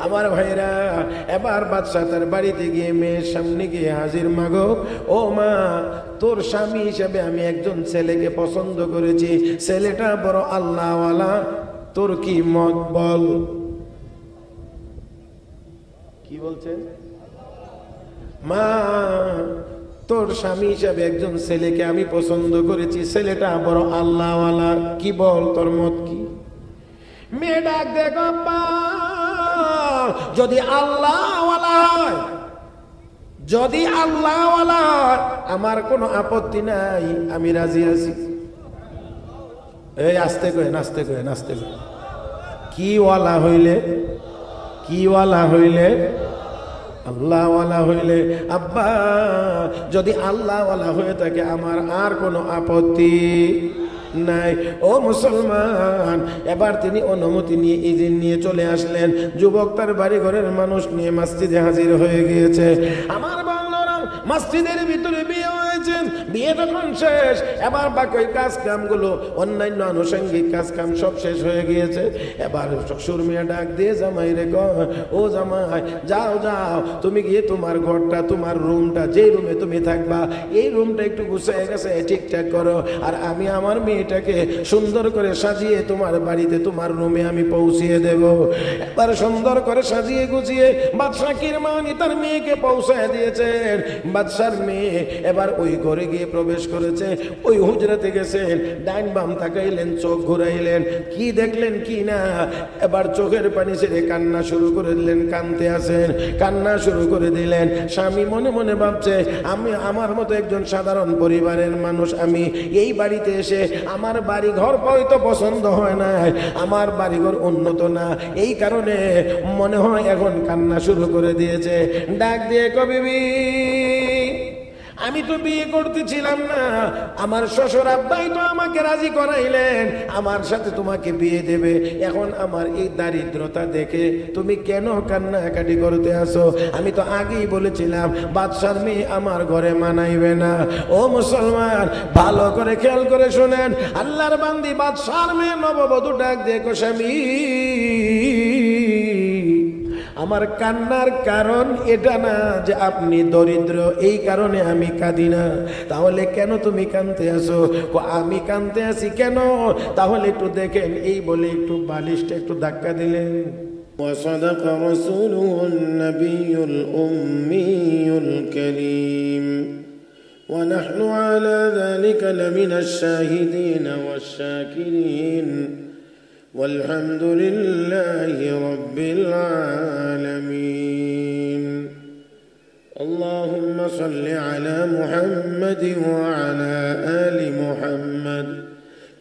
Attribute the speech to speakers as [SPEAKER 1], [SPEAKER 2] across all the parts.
[SPEAKER 1] আমার ভাইরা, এবার বাদশা তার বাড়িতে গিয়ে মেয়ের সামনে গিয়ে হাজির, মাগো ও মা, তোর স্বামী হিসেবে আমি একজন ছেলেকে পছন্দ করেছি, ছেলেটা বড় আল্লাহওয়ালা, তোর কি মত বল। কি বলছেন? মা, তোর স্বামী হিসাবে একজন ছেলেকে আমি পছন্দ করেছি, ছেলেটা বড় আল্লাহওয়ালা, কি বল, তোর মত কি? মেয়ে ডাক দেখো, যদি আল্লাহওয়ালা হয়, যদি আল্লাহওয়ালা হয়, আমার কোনো আপত্তি নাই, আমি রাজি আছি। এই আস্তে করে, নাচতে করে, নাচতে করে। কি ওয়ালা হইলে? কি ওয়ালা হইলে? আল্লাহওয়ালা হইলে। আব্বা, যদি আল্লাহওয়ালা হয়ে থাকে আমার আর কোনো আপত্তি নাই। ও মুসলমান, এবার তিনি অনুমতি নিয়ে ইজিন নিয়ে চলে আসলেন। যুবক তার বাড়ি ঘরের মানুষ নিয়ে মসজিদে হাজির হয়ে গিয়েছে। আমার বাংলারা মসজিদের ভিতরে বিয়ে হয়েছে, বিয়ে যখন শেষ, এবার বাকি কাজ কামগুলো, অন্যান্য আনুষঙ্গিক কাজ কাম সব শেষ হয়ে গিয়েছে। এবার শ্বশুর মেয়ে ডাক দিয়ে জামাই রে কয়, ও জামাই, যাও যাও, তুমি গিয়ে তোমার ঘরটা, তোমার রুমটা, যে রুমে তুমি থাকবা, এই রুমটা একটু গুছিয়ে গেছে ঠিকঠাক করো, আর আমি আমার মেয়েটাকে সুন্দর করে সাজিয়ে তোমার বাড়িতে, তোমার রুমে আমি পৌঁছিয়ে দেব। এবার সুন্দর করে সাজিয়ে গুছিয়ে বাদশা কিরমানি তার মেয়েকে পৌঁছায় দিয়েছেন। বাদশার মেয়ে এবার ওই ঘরে গিয়ে প্রবেশ করেছে, ওই হুজরাতে গেছেন, ডাইন বাম তাকাইলেন, চোখ ঘুরাইলেন, কি দেখলেন কি না, এবার চোখের পানি ছেড়ে কান্না শুরু করে দিলেন, কাঁদতে আছেন, কান্না শুরু করে দিলেন। স্বামী মনে মনে ভাবছে, আমি আমার মতো একজন সাধারণ পরিবারের মানুষ, আমি এই বাড়িতে এসে আমার বাড়ি ঘর হয়তো পছন্দ হয় না, আমার বাড়িঘর উন্নত না, এই কারণে মনে হয় এখন কান্না শুরু করে দিয়েছে। ডাক দিয়ে কবিবি, আমি তো বিয়ে করতেছিলাম না, আমার শ্বশুর আব্বাই তো আমাকে রাজি করাইলেন, আমার সাথে তোমাকে বিয়ে দেবে, এখন আমার এই দারিদ্রতা দেখে তুমি কেন কান্নাকাটি করতে আসো? আমি তো আগেই বলেছিলাম বাদশার মেয়ে আমার ঘরে মানাইবে না। ও মুসলমান, ভালো করে খেয়াল করে শোনেন, আল্লাহর বান্দি বাদশার মেয়ে নববধূ ডাক দিয়ে কো, স্বামী, আমার কান্নার কারণ এটা না যে আপনি দরিদ্র, এই কারণে আমি কাঁদি না। তাহলে কেন তুমি কাঁদতে আসো? আমি কাঁদতে আসি কেন? তাহলে একটু দেখেন, এই বলে একটু বালিশটা একটু ধাক্কা দিলেন। وصدق رسوله النبي الأمي الكريم ونحن على ذلك لمن الشاهدين والشاكرين والحمد لله رب العالمين. اللهم صل على محمد وعلى آل محمد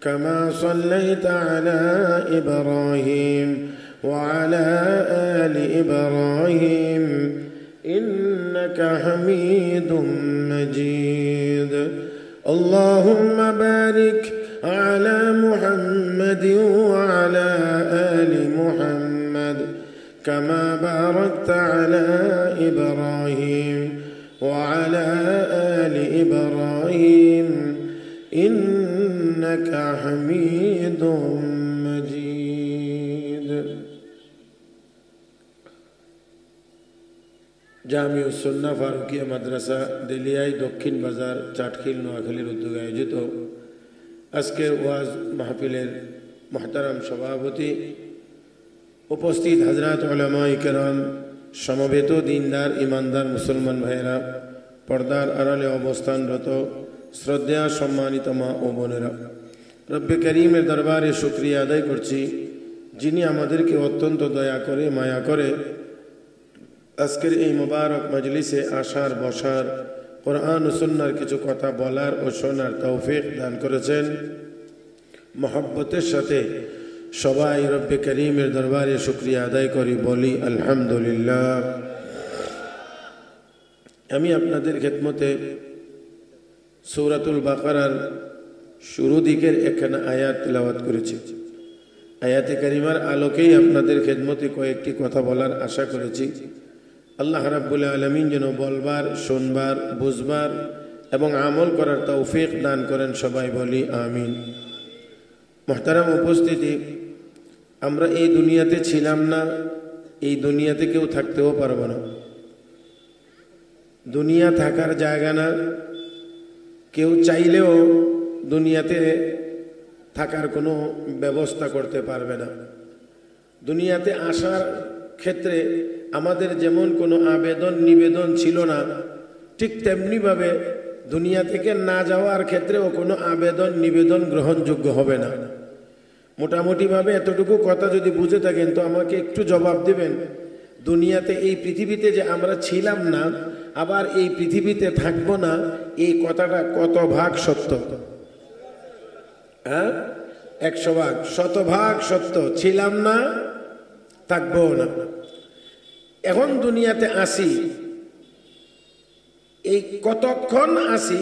[SPEAKER 1] كما صليت على إبراهيم وعلى آل إبراهيم إنك حميد مجيد. اللهم بارك على محمد وعلى آل محمد كما باركت على إبراهيم وعلى آل إبراهيم إنك حميد مجيد. জামিউ সুন্নাহ ফারুকিয়া মাদ্রাসা দেলিয়াই, দক্ষিণ বাজার, চাটখিল, নোয়াখালীর উদ্যোগে আয়োজিত আজকের ওয়াজ মাহফিলের মুহতারাম সভাপতি, উপস্থিত হযরত উলামায়ে কেরাম, সমবেত দিনদার ইমানদার মুসলমান ভাইয়েরা, পর্দার আড়ালে অবস্থানরত শ্রদ্ধেয় সম্মানিত মা ও বোনেরা, রব্বে করিমের দরবারে শুকরিয়া আদায় করছি, যিনি আমাদেরকে অত্যন্ত দয়া করে, মায়া করে আজকের এই মুবারক মজলিসে আসার, বসার, কোরআন ও সুন্নাহর কিছু কথা বলার ও শোনার তৌফিক দান করেছেন। মহব্বতের সাথে সবাই রব্বে করিমের দরবারে শুকরিয়া আদায় করি, বলি আলহামদুলিল্লাহ। আমি আপনাদের খেদমতে সূরাতুল বাকারার শুরু দিকের একখানা আয়াত তিলাওয়াত করেছি। আয়াতে কারিমার আলোকেই আপনাদের খেদমতে কয়েকটি কথা বলার আশা করেছি। আল্লাহ রাব্বুল আলামিন যেন বলবার, শুনবার, বুঝবার এবং আমল করার তৌফিক দান করেন, সবাই বলি আমিন। মুহতারাম উপস্থিতি, আমরা এই দুনিয়াতে ছিলাম না, এই দুনিয়াতে কেউ থাকতেও পারবো না। দুনিয়া থাকার জায়গা না, কেউ চাইলেও দুনিয়াতে থাকার কোনো ব্যবস্থা করতে পারবে না। দুনিয়াতে আসার ক্ষেত্রে আমাদের যেমন কোনো আবেদন নিবেদন ছিল না, ঠিক তেমনিভাবে দুনিয়া থেকে না যাওয়ার ক্ষেত্রেও কোনো আবেদন নিবেদন গ্রহণযোগ্য হবে না। মোটামুটিভাবে এতটুকু কথা যদি বুঝে থাকেন তো আমাকে একটু জবাব দেবেন, দুনিয়াতে এই পৃথিবীতে যে আমরা ছিলাম না, আবার এই পৃথিবীতে থাকবো না, এই কথাটা কত ভাগ সত্য? হ্যাঁ, 100 ভাগ, 100 ভাগ সত্য। ছিলাম না, থাকবো না। এখন দুনিয়াতে আসি, এই কতক্ষণ আসি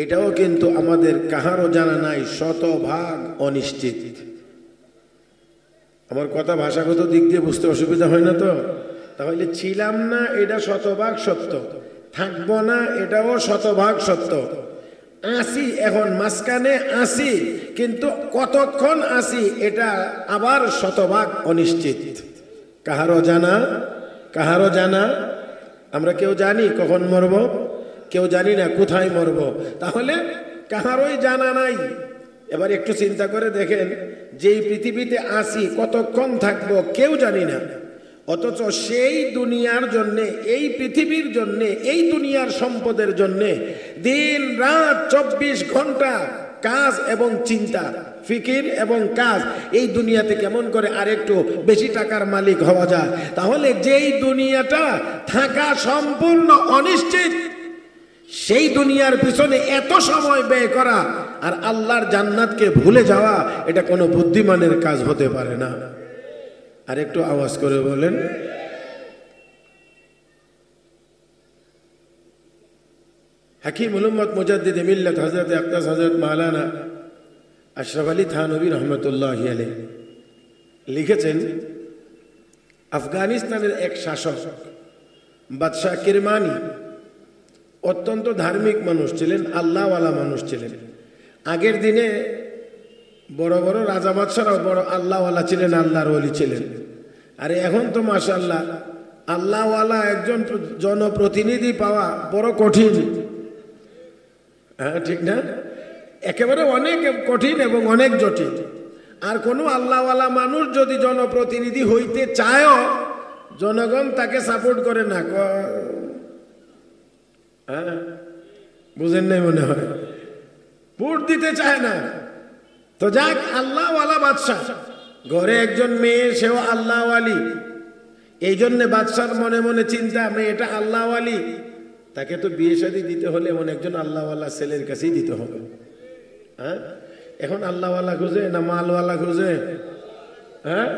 [SPEAKER 1] এটাও কিন্তু আমাদের কাহারও জানা নাই, 100 ভাগ অনিশ্চিত। আমার কথা ভাষাগত দিক দিয়ে বুঝতে অসুবিধা হয় না তো? তাহলে ছিলাম না এটা 100 ভাগ সত্য, থাকবো না এটাও 100 ভাগ সত্য। আসি, এখন মাঝখানে আসি, কিন্তু কতক্ষণ আসি এটা আবার 100 ভাগ অনিশ্চিত। কাহারও জানা, কাহারও জানা? আমরা কেউ জানি কখন মরব? কেউ জানি না কোথায় মরব। তাহলে কাহারই জানা নাই। এবার একটু চিন্তা করে দেখেন, যেই পৃথিবীতে আসি কতক্ষণ থাকবো কেউ জানি না, অথচ সেই দুনিয়ার জন্যে, এই পৃথিবীর জন্যে, এই দুনিয়ার সম্পদের জন্যে দিন রাত 24 ঘন্টা কাজ এবং চিন্তা, ফিকির এবং কাজ। এই দুনিয়াতে কেমন করে আরেকটু বেশি টাকার মালিক হওয়া যায়। তাহলে যেই দুনিয়াটা থাকা সম্পূর্ণ অনিশ্চিত, সেই দুনিয়ার পিছনে এত সময় ব্যয় করা আর আল্লাহর জান্নাতকে ভুলে যাওয়া, এটা কোনো বুদ্ধিমানের কাজ হতে পারে না। আর একটু আওয়াজ করে বলেন। হাকিম উম্মত মুজাদ্দিদ মিল্লাত হযরত আকদাস হযরত মাওলানা আশরাফ আলী থানভী রহমতুল্লাহি আলাইহি লিখেছেন, আফগানিস্তানের এক শাসক বাদশাহ কিরমানি অত্যন্ত ধার্মিক মানুষ ছিলেন, আল্লাহওয়ালা মানুষ ছিলেন। আগের দিনে বড় বড় রাজা বাদশারাও বড় আল্লাহওয়ালা ছিলেন, আল্লাহর ওলি ছিলেন। আর এখন তো মাশাআল্লাহ আল্লাহওয়ালা একজন জনপ্রতিনিধি পাওয়া বড় কঠিন। হ্যাঁ, ঠিক না? একেবারে অনেক কঠিন এবং অনেক জটিল। আর কোনো আল্লাহওয়ালা মানুষ যদি জনপ্রতিনিধি হইতে চায়ও, জনগণ তাকে সাপোর্ট করে না। হ্যাঁ, বুঝেন নাই মনে হয়, ভোট দিতে চায় না। তো যাক, আল্লাহওয়ালা বাদশাহ, ঘরে একজন মেয়ে, সেও আল্লাহওয়ালি। এই জন্য বাদশার মনে মনে চিন্তা, মেয়েটা আল্লাহওয়ালি, তাকে তো বিয়ে শাদী দিতে হলে এমন একজন আল্লাহওয়ালা ছেলের কাছেই দিতে হবে। হ্যাঁ, এখন আল্লাহওয়ালা খুঁজে না মালওয়ালা খুঁজে? হ্যাঁ,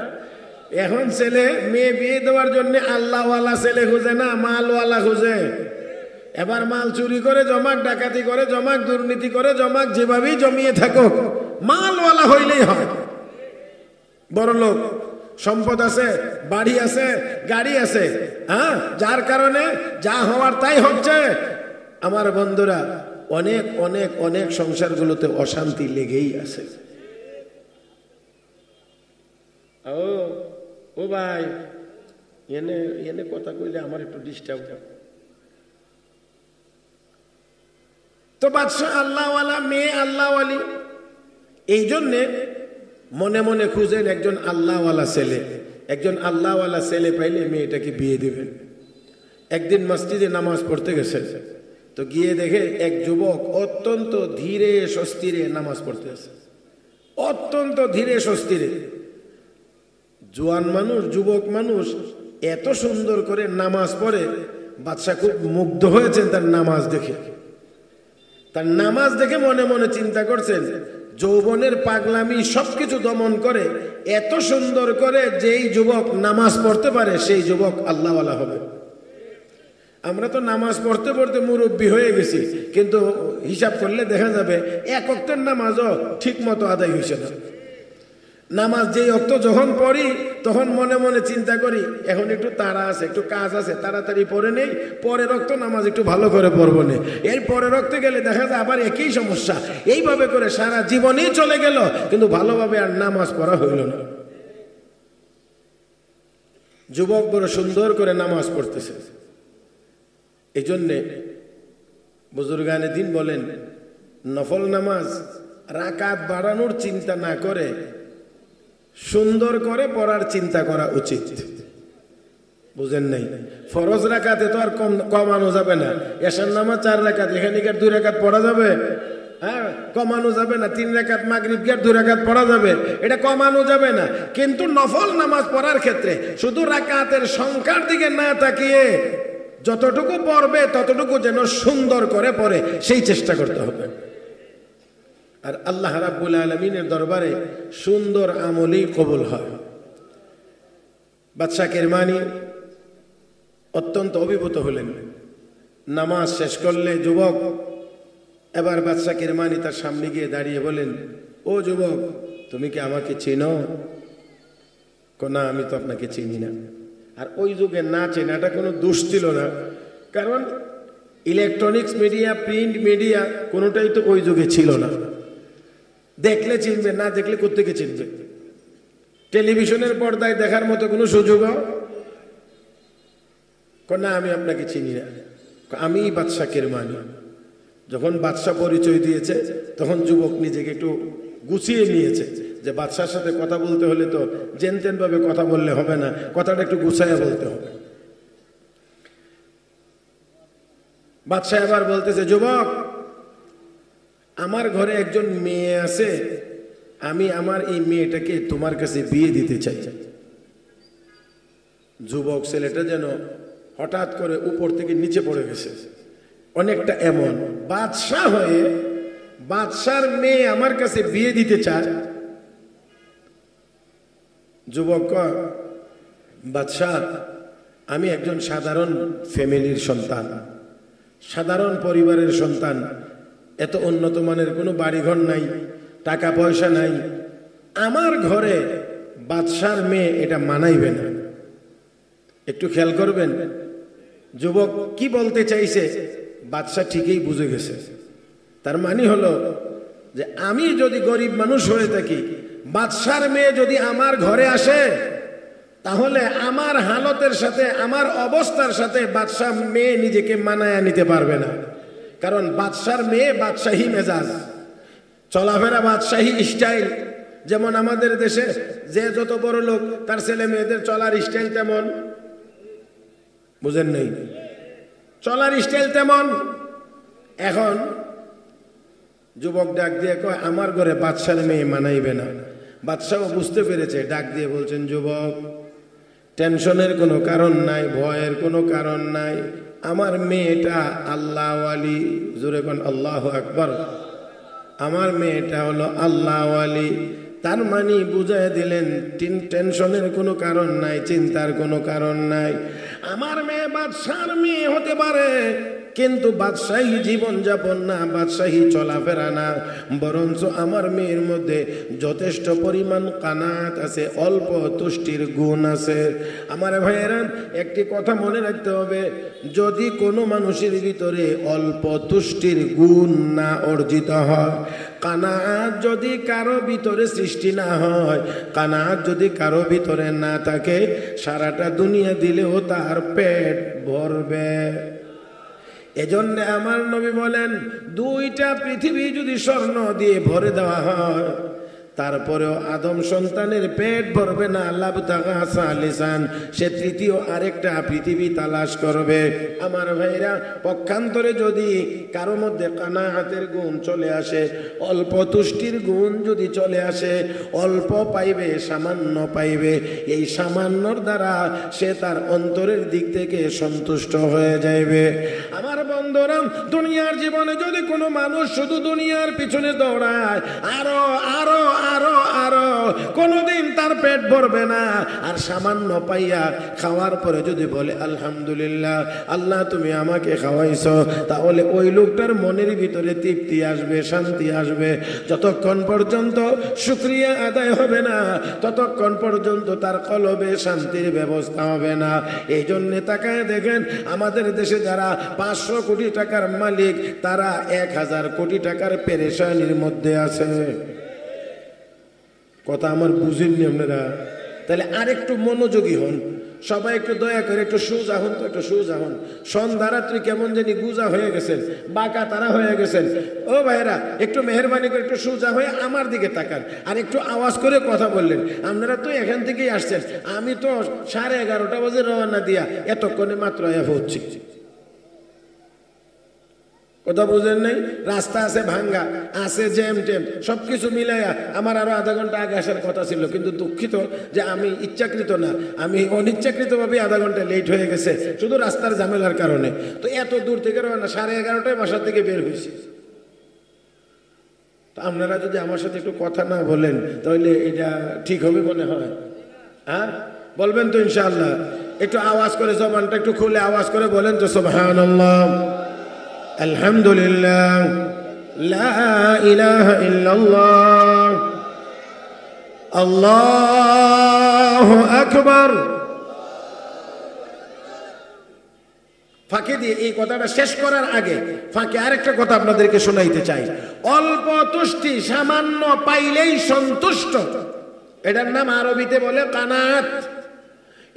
[SPEAKER 1] এখন ছেলে মেয়ে বিয়ে দেওয়ার জন্য আল্লাহওয়ালা ছেলে খুঁজে না মালওয়ালা খুঁজে। এবার মাল চুরি করে জমাক, ডাকাতি করে জমাক, দুর্নীতি করে জমাক, যেভাবেই জমিয়ে থাকুক, মালওয়ালা হইলেই হয়। বড় লোক, সম্পদ আছে, বাড়ি আছে, গাড়ি আছে, হ্যাঁ, যার কারণে যা হওয়ার তাই হচ্ছে। আমার বন্ধুরা, অনেক অনেক অনেক সংসারগুলোতে অশান্তি লেগেই আছে। ও ভাই, এনে এনে কথা কইলে আমার একটু ডিস্টার্ব। তো বাদশাহ আল্লাহওয়ালা, মেয়ে আল্লাহওয়ালি, এই জন্যে মনে মনে খুঁজেন একজন আল্লাহওয়ালা ছেলে। একজন আল্লাহওয়ালা ছেলে পাইলে মেয়েটাকে বিয়ে দিবেন। একদিন মসজিদে নামাজ পড়তে গেছে, তো গিয়ে দেখে এক যুবক অত্যন্ত ধীরে স্বস্তিরে নামাজ পড়তে আছে, অত্যন্ত ধীরে স্বস্তিরে। জোয়ান মানুষ, যুবক মানুষ এত সুন্দর করে নামাজ পড়ে, বাদশা খুব মুগ্ধ হয়েছেন তার নামাজ দেখে। তার নামাজ দেখে মনে মনে চিন্তা করছেন, যৌবনের পাগলামি সবকিছু দমন করে এত সুন্দর করে যেই যুবক নামাজ পড়তে পারে, সেই যুবক আল্লাহওয়ালা হবে। আমরা তো নামাজ পড়তে পড়তে মুরব্বী হয়ে গেছি, কিন্তু হিসাব করলে দেখা যাবে এক ওয়াক্তের নামাজও ঠিক মতো আদায় হয়েছে না। নামাজ যেই ওয়াক্ত যখন পড়ি, তখন মনে মনে চিন্তা করি এখন একটু তাড়া আছে, একটু কাজ আছে, তাড়াতাড়ি পড়ে নেই, পরের ওয়াক্ত নামাজ একটু ভালো করে পড়বো না। এর পরের ওয়াক্তে গেলে দেখা যায় আবার একই সমস্যা। এইভাবে করে সারা জীবনেই চলে গেল, কিন্তু ভালোভাবে আর নামাজ পড়া হইল না। যুবক বড় সুন্দর করে নামাজ পড়তেছে। এই জন্যে বুজুর্গানে দিন বলেন, নফল নামাজ রাকাত বাড়ানোর চিন্তা না করে সুন্দর করে পড়ার চিন্তা করা উচিত। বুঝেন নাই? ফরজ রাকাতে তো আর কমানো যাবে না। এশার নামাজ 4 রাকাত, এখানে 2 রাকাত পড়া যাবে? হ্যাঁ, কমানো যাবে না। 3 রাকাত মাগরিব 2 রাকাত পড়া যাবে, এটা কমানো যাবে না। কিন্তু নফল নামাজ পড়ার ক্ষেত্রে শুধু রাকাতের সংখ্যার দিকে না তাকিয়ে যতটুকু পড়বে ততটুকু যেন সুন্দর করে পড়ে সেই চেষ্টা করতে হবে। আর আল্লাহ রাব্বুল আলামিনের দরবারে সুন্দর আমলই কবুল হয়। বাদশা কিরমানি অত্যন্ত অভিভূত হলেন। নামাজ শেষ করলে যুবক এবার বাদশা কিরমানি তার সামনে গিয়ে দাঁড়িয়ে বলেন, ও যুবক, তুমি কি আমাকে চিনো? না, আমি তো আপনাকে চিনি না। আর ওই যুগে না চেনাটা কোনো দোষ ছিল না, কারণ ইলেকট্রনিক্স মিডিয়া, প্রিন্ট মিডিয়া কোনোটাই তো ওই যুগে ছিল না। দেখলে চিনবে, না দেখলে কোত্থেকে চিনবে? টেলিভিশনের পর্দায় দেখার মতো কোনো সুযোগও না, আমি আপনাকে চিনি না। আমি বাদশা কিরমানি। যখন বাদশা পরিচয় দিয়েছে তখন যুবক নিজেকে একটু গুছিয়ে নিয়েছে যে বাদশার সাথে কথা বলতে হলে তো জেন তেন ভাবে কথা বললে হবে না, কথাটা একটু গুছাইয়া বলতে হবে। বাদশা এবার বলতেছে, যুবক, আমার ঘরে একজন মেয়ে আছে, আমি আমার এই মেয়েটাকে তোমার কাছে বিয়ে দিতে চাই। যুবক ছেলেটা যেন হঠাৎ করে উপর থেকে নিচে পড়ে গেছে, অনেকটা এমন। বাদশা হয়ে বাদশার মেয়ে আমার কাছে বিয়ে দিতে চায়। যুবক কয়, বাদশা, আমি একজন সাধারণ ফ্যামিলির সন্তান, সাধারণ পরিবারের সন্তান, এত উন্নত মানের কোনো বাড়িঘর নাই, টাকা পয়সা নাই, আমার ঘরে বাদশার মেয়ে এটা মানাইবে না। একটু খেয়াল করবেন যুবক কি বলতে চাইছে। বাদশা ঠিকই বুঝে গেছে। তার মানে হলো যে আমি যদি গরিব মানুষ হয়ে থাকি, বাদশার মেয়ে যদি আমার ঘরে আসে, তাহলে আমার হালতের সাথে, আমার অবস্থার সাথে বাদশার মেয়ে নিজেকে মানায়া নিতে পারবে না। কারণ বাদশার মেয়ে বাদশাহী মেজাজ, চলাফেরা বাদশাহী স্টাইল। যেমন আমাদের দেশে যে যত বড় লোক তার ছেলে মেয়েদের চলার স্টাইল তেমন। বুঝেন নেই? চলার স্টাইল তেমন। এখন যুবক ডাক দিয়ে কয়, আমার ঘরে বাদশার মেয়ে মানাইবে না। বাদশাও বুঝতে পেরেছে, ডাক দিয়ে বলছেন, যুবক, টেনশনের কোনো কারণ নাই, ভয়ের কোনো কারণ নাই। আমার মেয়েটা আল্লাহওয়ালি। জোরে কোন আল্লাহু আকবার। আমার মেয়েটা হলো আল্লাহওয়ালি। তার মানে বুঝাই দিলেন টেনশনের কোনো কারণ নাই, চিন্তার কোনো কারণ নাই। আমার মেয়ে বাদশার মেয়ে হতে পারে, কিন্তু বাদশাহী জীবন যাপন না, বাদশাহী চলাফেরা না, বরঞ্চ আমার মেয়ের মধ্যে যথেষ্ট পরিমাণ কানাত আছে, অল্প তুষ্টির গুণ আছে। আমার ভাইয়েরা, একটি কথা মনে রাখতে হবে, যদি কোনো মানুষের ভিতরে অল্প তুষ্টির গুণ না অর্জিত হয়, কানাত যদি কারো ভিতরে সৃষ্টি না হয়, কানাত যদি কারো ভিতরে না থাকে, সারাটা দুনিয়া দিলেও তার পেট ভরবে। এজন্য আমার নবী বলেন, 2টা পৃথিবী যদি স্বর্ণ দিয়ে ভরে দেওয়া হয়, তারপরেও আদম সন্তানের পেট ভরবে না। আল্লাহ তাআলা সালিসান, সে তৃতীয় আরেকটা পৃথিবী তালাশ করবে। আমার ভাইরা, পক্ষান্তরে যদি কারো মধ্যে কানাআতের গুণ চলে আসে, অল্প তুষ্টির গুণ যদি চলে আসে, অল্প পাইবে, সামান্য পাইবে, এই সামান্যর দ্বারা সে তার অন্তরের দিক থেকে সন্তুষ্ট হয়ে যাইবে। আমার বন্ধুরা, দুনিয়ার জীবনে যদি কোনো মানুষ শুধু দুনিয়ার পিছনে দৌড়ায়, আরো আরো আরো আরো, কোনদিন তার পেট ভরবে না। আর সামান্য পাইয়া খাওয়ার পরে যদি বলে আলহামদুলিল্লাহ, আল্লাহ তুমি আমাকে খাওয়াইছো, তাহলে ওই লোকটার মনের ভিতরে তৃপ্তি আসবে, শান্তি আসবে। যতক্ষণ পর্যন্ত শুকরিয়া আদায় হবে না, ততক্ষণ পর্যন্ত তার কলবে শান্তির ব্যবস্থা হবে না। এই জন্য তাকায় দেখেন, আমাদের দেশে যারা 500 কোটি টাকার মালিক, তারা 1000 কোটি টাকার পেরেশানির মধ্যে আছে। কথা আমার বুঝেননি আপনারা? তাহলে আরেকটু মনোযোগী হন। সবাই একটু দয়া করে একটু সোজা হন তো, একটু সোজা হন। সন্ধ্যা রাত্রি কেমন জানি গুজা হয়ে গেছেন, বাঁকা তারা হয়ে গেছেন। ও ভাইরা, একটু মেহরবানি করে একটু সোজা হয়ে আমার দিকে তাকান, আর একটু আওয়াজ করে কথা বললেন। আপনারা তো এখান থেকেই আসছেন, আমি তো 11:30 বাজে রওনা দিয়া এতক্ষণে মাত্র হচ্ছি। কথা বুঝেন নাই? রাস্তা আছে ভাঙ্গা, আছে জ্যাম ট্যাম, সবকিছু মিলাইয়া আমার আরো আধা ঘন্টা আগে আসার কথা ছিল, কিন্তু দুঃখিত যে আমি ইচ্ছাকৃত না, আমি অনিচ্ছাকৃত ভাবে আধা ঘন্টা লেট হয়ে গেছে শুধু রাস্তার ঝামেলার কারণে। তো এত দূর থেকে রওনা, 11:30টায় বাসা থেকে বের হয়েছি। তো আপনারা যদি আমার সাথে একটু কথা না বলেন তাহলে এটা ঠিক হবে মনে হয়? হ্যাঁ, বলবেন তো ইনশাআল্লাহ? একটু আওয়াজ করে, জবানটা একটু খুলে আওয়াজ করে বলেন তো সুবহানাল্লাহ, আলহামদুলিল্লাহ, লা ইলাহা ইল্লাল্লাহ, আল্লাহু আকবার। ফাঁকে দিয়ে এই কথাটা শেষ করার আগে ফাঁকে আরেকটা কথা আপনাদেরকে শোনাইতে চাই। অল্প তুষ্টি, সামান্য পাইলেই সন্তুষ্ট, এটার নাম আরবিতে বলে কানাত।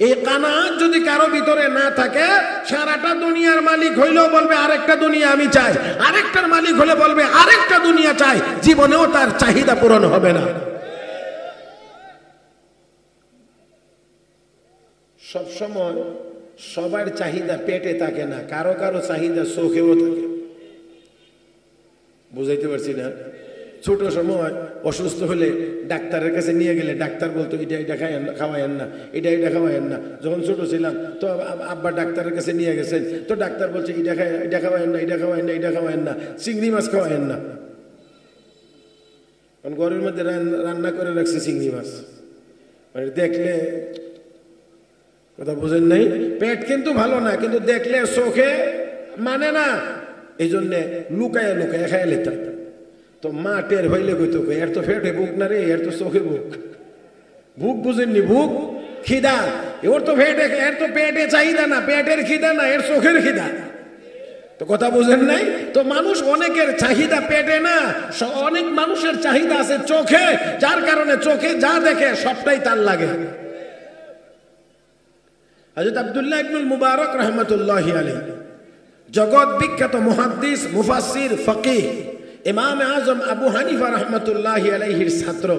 [SPEAKER 1] এই কানাত যদি কারো ভিতরে না থাকে, সারাটা দুনিয়ার মালিক হইলেও বলবে আরেকটা দুনিয়া আমি চাই, আরেকটার মালিক হলে বলবে আরেকটা দুনিয়া চাই, জীবনেও তার চাহিদা পূরণ হবে না। সব সময় সবার চাহিদা পেটে থাকে না, কারো কারো চাহিদা চোখেও থাকে। বুঝাইতে পারছি না? ছোট সময় অসুস্থ হলে ডাক্তারের কাছে নিয়ে গেলে ডাক্তার বলতো এটা এটা খাওয়ায়েন না, এটা এটা খাওয়ায়েন না। যখন ছোট ছিলাম তো আব্বা ডাক্তারের কাছে নিয়ে গেছেন, তো ডাক্তার বলছে এটা খাওয়ায়েন না, এটা খাওয়ায়েন না, এটা খাওয়ায়েন না, চিংড়ি মাছ খাওয়ায়েন না। কারণ ঘরের মধ্যে রান্না করে রাখছে চিংড়ি মাছ, মানে দেখলে, কথা বুঝেন নাই? পেট কিন্তু ভালো না, কিন্তু দেখলে চোখে মানে না, এই জন্যে লুকায় লুকায় খায় লেতাম। তো মা টের হইলে কইতো এর তো পেটে বুক না রে, এর তো চোখে বুক। বুক বুঝেননি? বুক খিদা, ওর তো পেটে, এর তো পেটে চাহিদা না, পেটের খিদা না, এর চোখের খিদা। তো কথা বুঝেন নাই? তো মানুষ অনেকের চাহিদা পেটে না, অনেক মানুষের চাহিদা আছে চোখে, যার কারণে চোখে যা দেখে সবটাই তার লাগে। হযরত আব্দুল্লাহ ইবনুল মুবারক রাহমাতুল্লাহি আলাইহি, জগৎ বিখ্যাত মুহাদ্দিস, মুফাসসির, ফকিহ, ইমাম আজম আবু হানিফা রাহমাতুল্লাহি আলাইহির ছাত্র,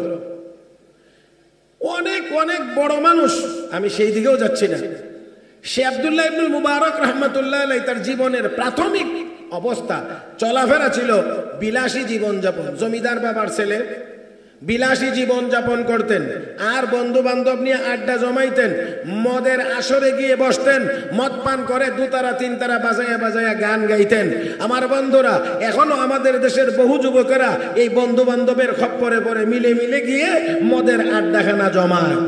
[SPEAKER 1] অনেক অনেক বড় মানুষ। আমি সেই দিকেও যাচ্ছি না। সে আব্দুল্লাহ ইবনুল মুবারক রাহমাতুল্লাহি আলাইহি তার জীবনের প্রাথমিক অবস্থা, চলাফেরা ছিল বিলাসী জীবনযাপন। জমিদার বাবার ছেলে, বিলাসী জীবন যাপন করতেন, আর বন্ধু বান্ধব নিয়ে আড্ডা জমাইতেন, মদের আসরে গিয়ে বসতেন, মদ পান করে দুতারা তিনতারা বাজায়া বাজায়া গান গাইতেন। আমার বন্ধুরা, এখনো আমাদের দেশের বহু যুবকেরা এই বন্ধু বান্ধবের খপ্পরে পরে মিলে মিলে গিয়ে মদের আড্ডাখানা জমায়।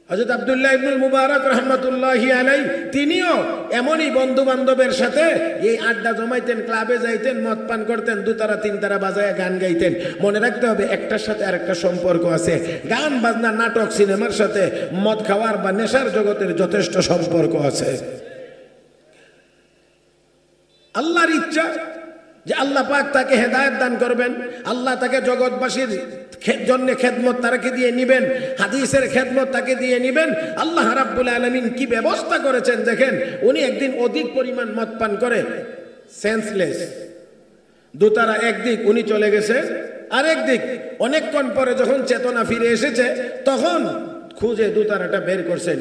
[SPEAKER 1] হযরত আব্দুল্লাহ ইবনুল মুবারক রাহমাতুল্লাহি আলাইহি তিনিও এমনই বন্ধু বান্ধবের সাথে এই আড্ডা জমাইতেন, ক্লাবে যাইতেন, মদ পান করতেন, দুতারা তিনতারা বাজায় গান গাইতেন। মনে রাখতে হবে একটার সাথে আরেকটা সম্পর্ক আছে। গান বাজনা, নাটক, সিনেমার সাথে মদ খাওয়ার বা নেশার জগতের যথেষ্ট সম্পর্ক আছে। আল্লাহর ইচ্ছা যে আল্লাহ পাক তাকে হেদায়েত দান করবেন, আল্লাহ তাকে জগৎবাসীর জন্য খেদমত তাকে দিয়ে নিবেন, হাদিসের খেদমত তাকে দিয়ে নিবেন। আল্লাহ রাব্বুল আলামিন কি ব্যবস্থা করেছেন দেখেন। উনি একদিন অধিক পরিমাণ মদ পান করে সেন্সলেস, দুতারা একদিক উনি চলে গেছে, আরেক দিক অনেকক্ষণ পরে যখন চেতনা ফিরে এসেছে তখন খুঁজে দুতারাটা বের করছেন,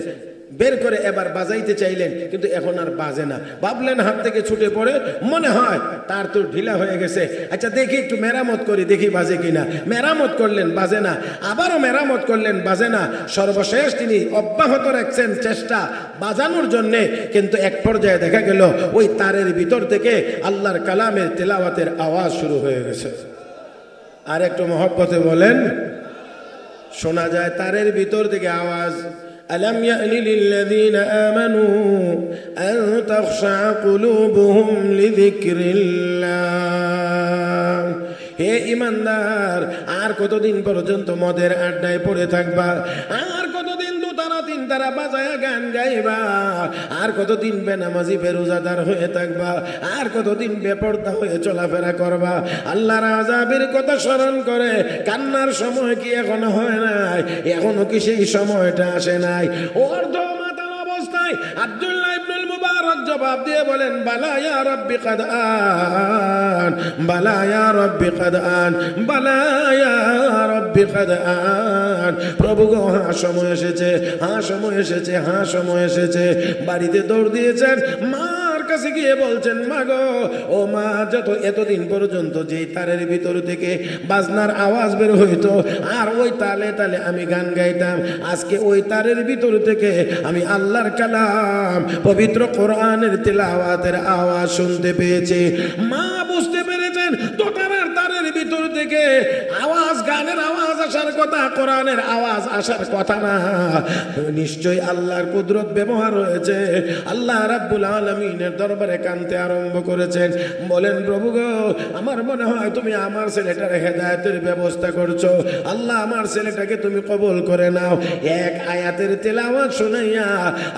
[SPEAKER 1] বের করে এবার বাজাইতে চাইলেন, কিন্তু এখন আর বাজে না। ভাবলেন হাত থেকে ছুটে পড়ে, মনে হয় তার তো ঢিলা হয়ে গেছে, আচ্ছা দেখি একটু মেরামত করি, দেখি বাজে কিনা। মেরামত করলেন, বাজে না। আবারও মেরামত করলেন, বাজে না। সর্বশেষ তিনি অব্যাহত রাখছেন চেষ্টা বাজানোর জন্যে, কিন্তু এক পর্যায়ে দেখা গেল ওই তারের ভিতর থেকে আল্লাহর কালামের তেলাওয়াতের আওয়াজ শুরু হয়ে গেছে। আর একটু মহব্বতে বলেন, শোনা যায় তারের ভিতর থেকে আওয়াজ, ألم يأن للذين آمنوا أن تخشع قلوبهم لذكر الله। হে ইমানদার, আর কতদিন পর্যন্ত মদের আড্ডায় পড়ে থাকবা? আর কতদিন দুতারা তিনতারা বাজায়া গান গান গাইবা, আর কতদিন বেনামাজি বেরোজাদার হয়ে থাকবা, আর কতদিন বেপরদা হয়ে চলাফেরা করবা। আল্লাহর আযাবের কথা স্মরণ করে কান্নার সময় কি এখনো হয় নাই? এখনো কি সেই সময়টা আসে নাই? অর্ধ মাতাল অবস্থায় আব্দুল্লাহ ইবনুল মুবারক জবাব দিয়ে বলেন, বালা ইয়া রাব্বি কাদ আন, বালা ইয়া রাব্বি কাদ আন, বালা ইয়া রাব্বি কাদ আন। প্রভু গো, হ্যাঁ সময় এসেছে, হ্যাঁ সময় এসেছে, হ্যাঁ সময় এসেছে। বাড়িতে দৌড় দিয়েছেন, মার কাছে গিয়ে বলছেন, মা গো, ও মা, এতদিন পর্যন্ত যেই তারের ভিতর থেকে বাজনার আওয়াজ বের হইতো আর ওই তালে তালে আমি গান গাইতাম, আজকে ওই তারের ভিতর থেকে আমি আল্লাহর কালাম পবিত্র কোরআনের তিলাওয়াতের আওয়াজ শুনতে পেয়েছি। মা বুঝতে পেরেছেন দোতারার তারের ভিতর থেকে আওয়াজ, গানের আওয়াজ আসার কথা, কোরআনের আওয়াজ আসার কথা না। নিশ্চয়ই আল্লাহর কুদরত ব্যবহার হয়েছে। আল্লাহ রাব্বুল আলামিনের দরবারে কাঁদতে আরম্ভ করেছেন, বলেন, প্রভু গো, আমার মনে হয় তুমি আমার ছেলেটার হেদায়েতের ব্যবস্থা করছো। আল্লাহ, আমার ছেলেটাকে তুমি কবুল করে নাও। এক আয়াতের তেলাওয়াত শুনাইয়া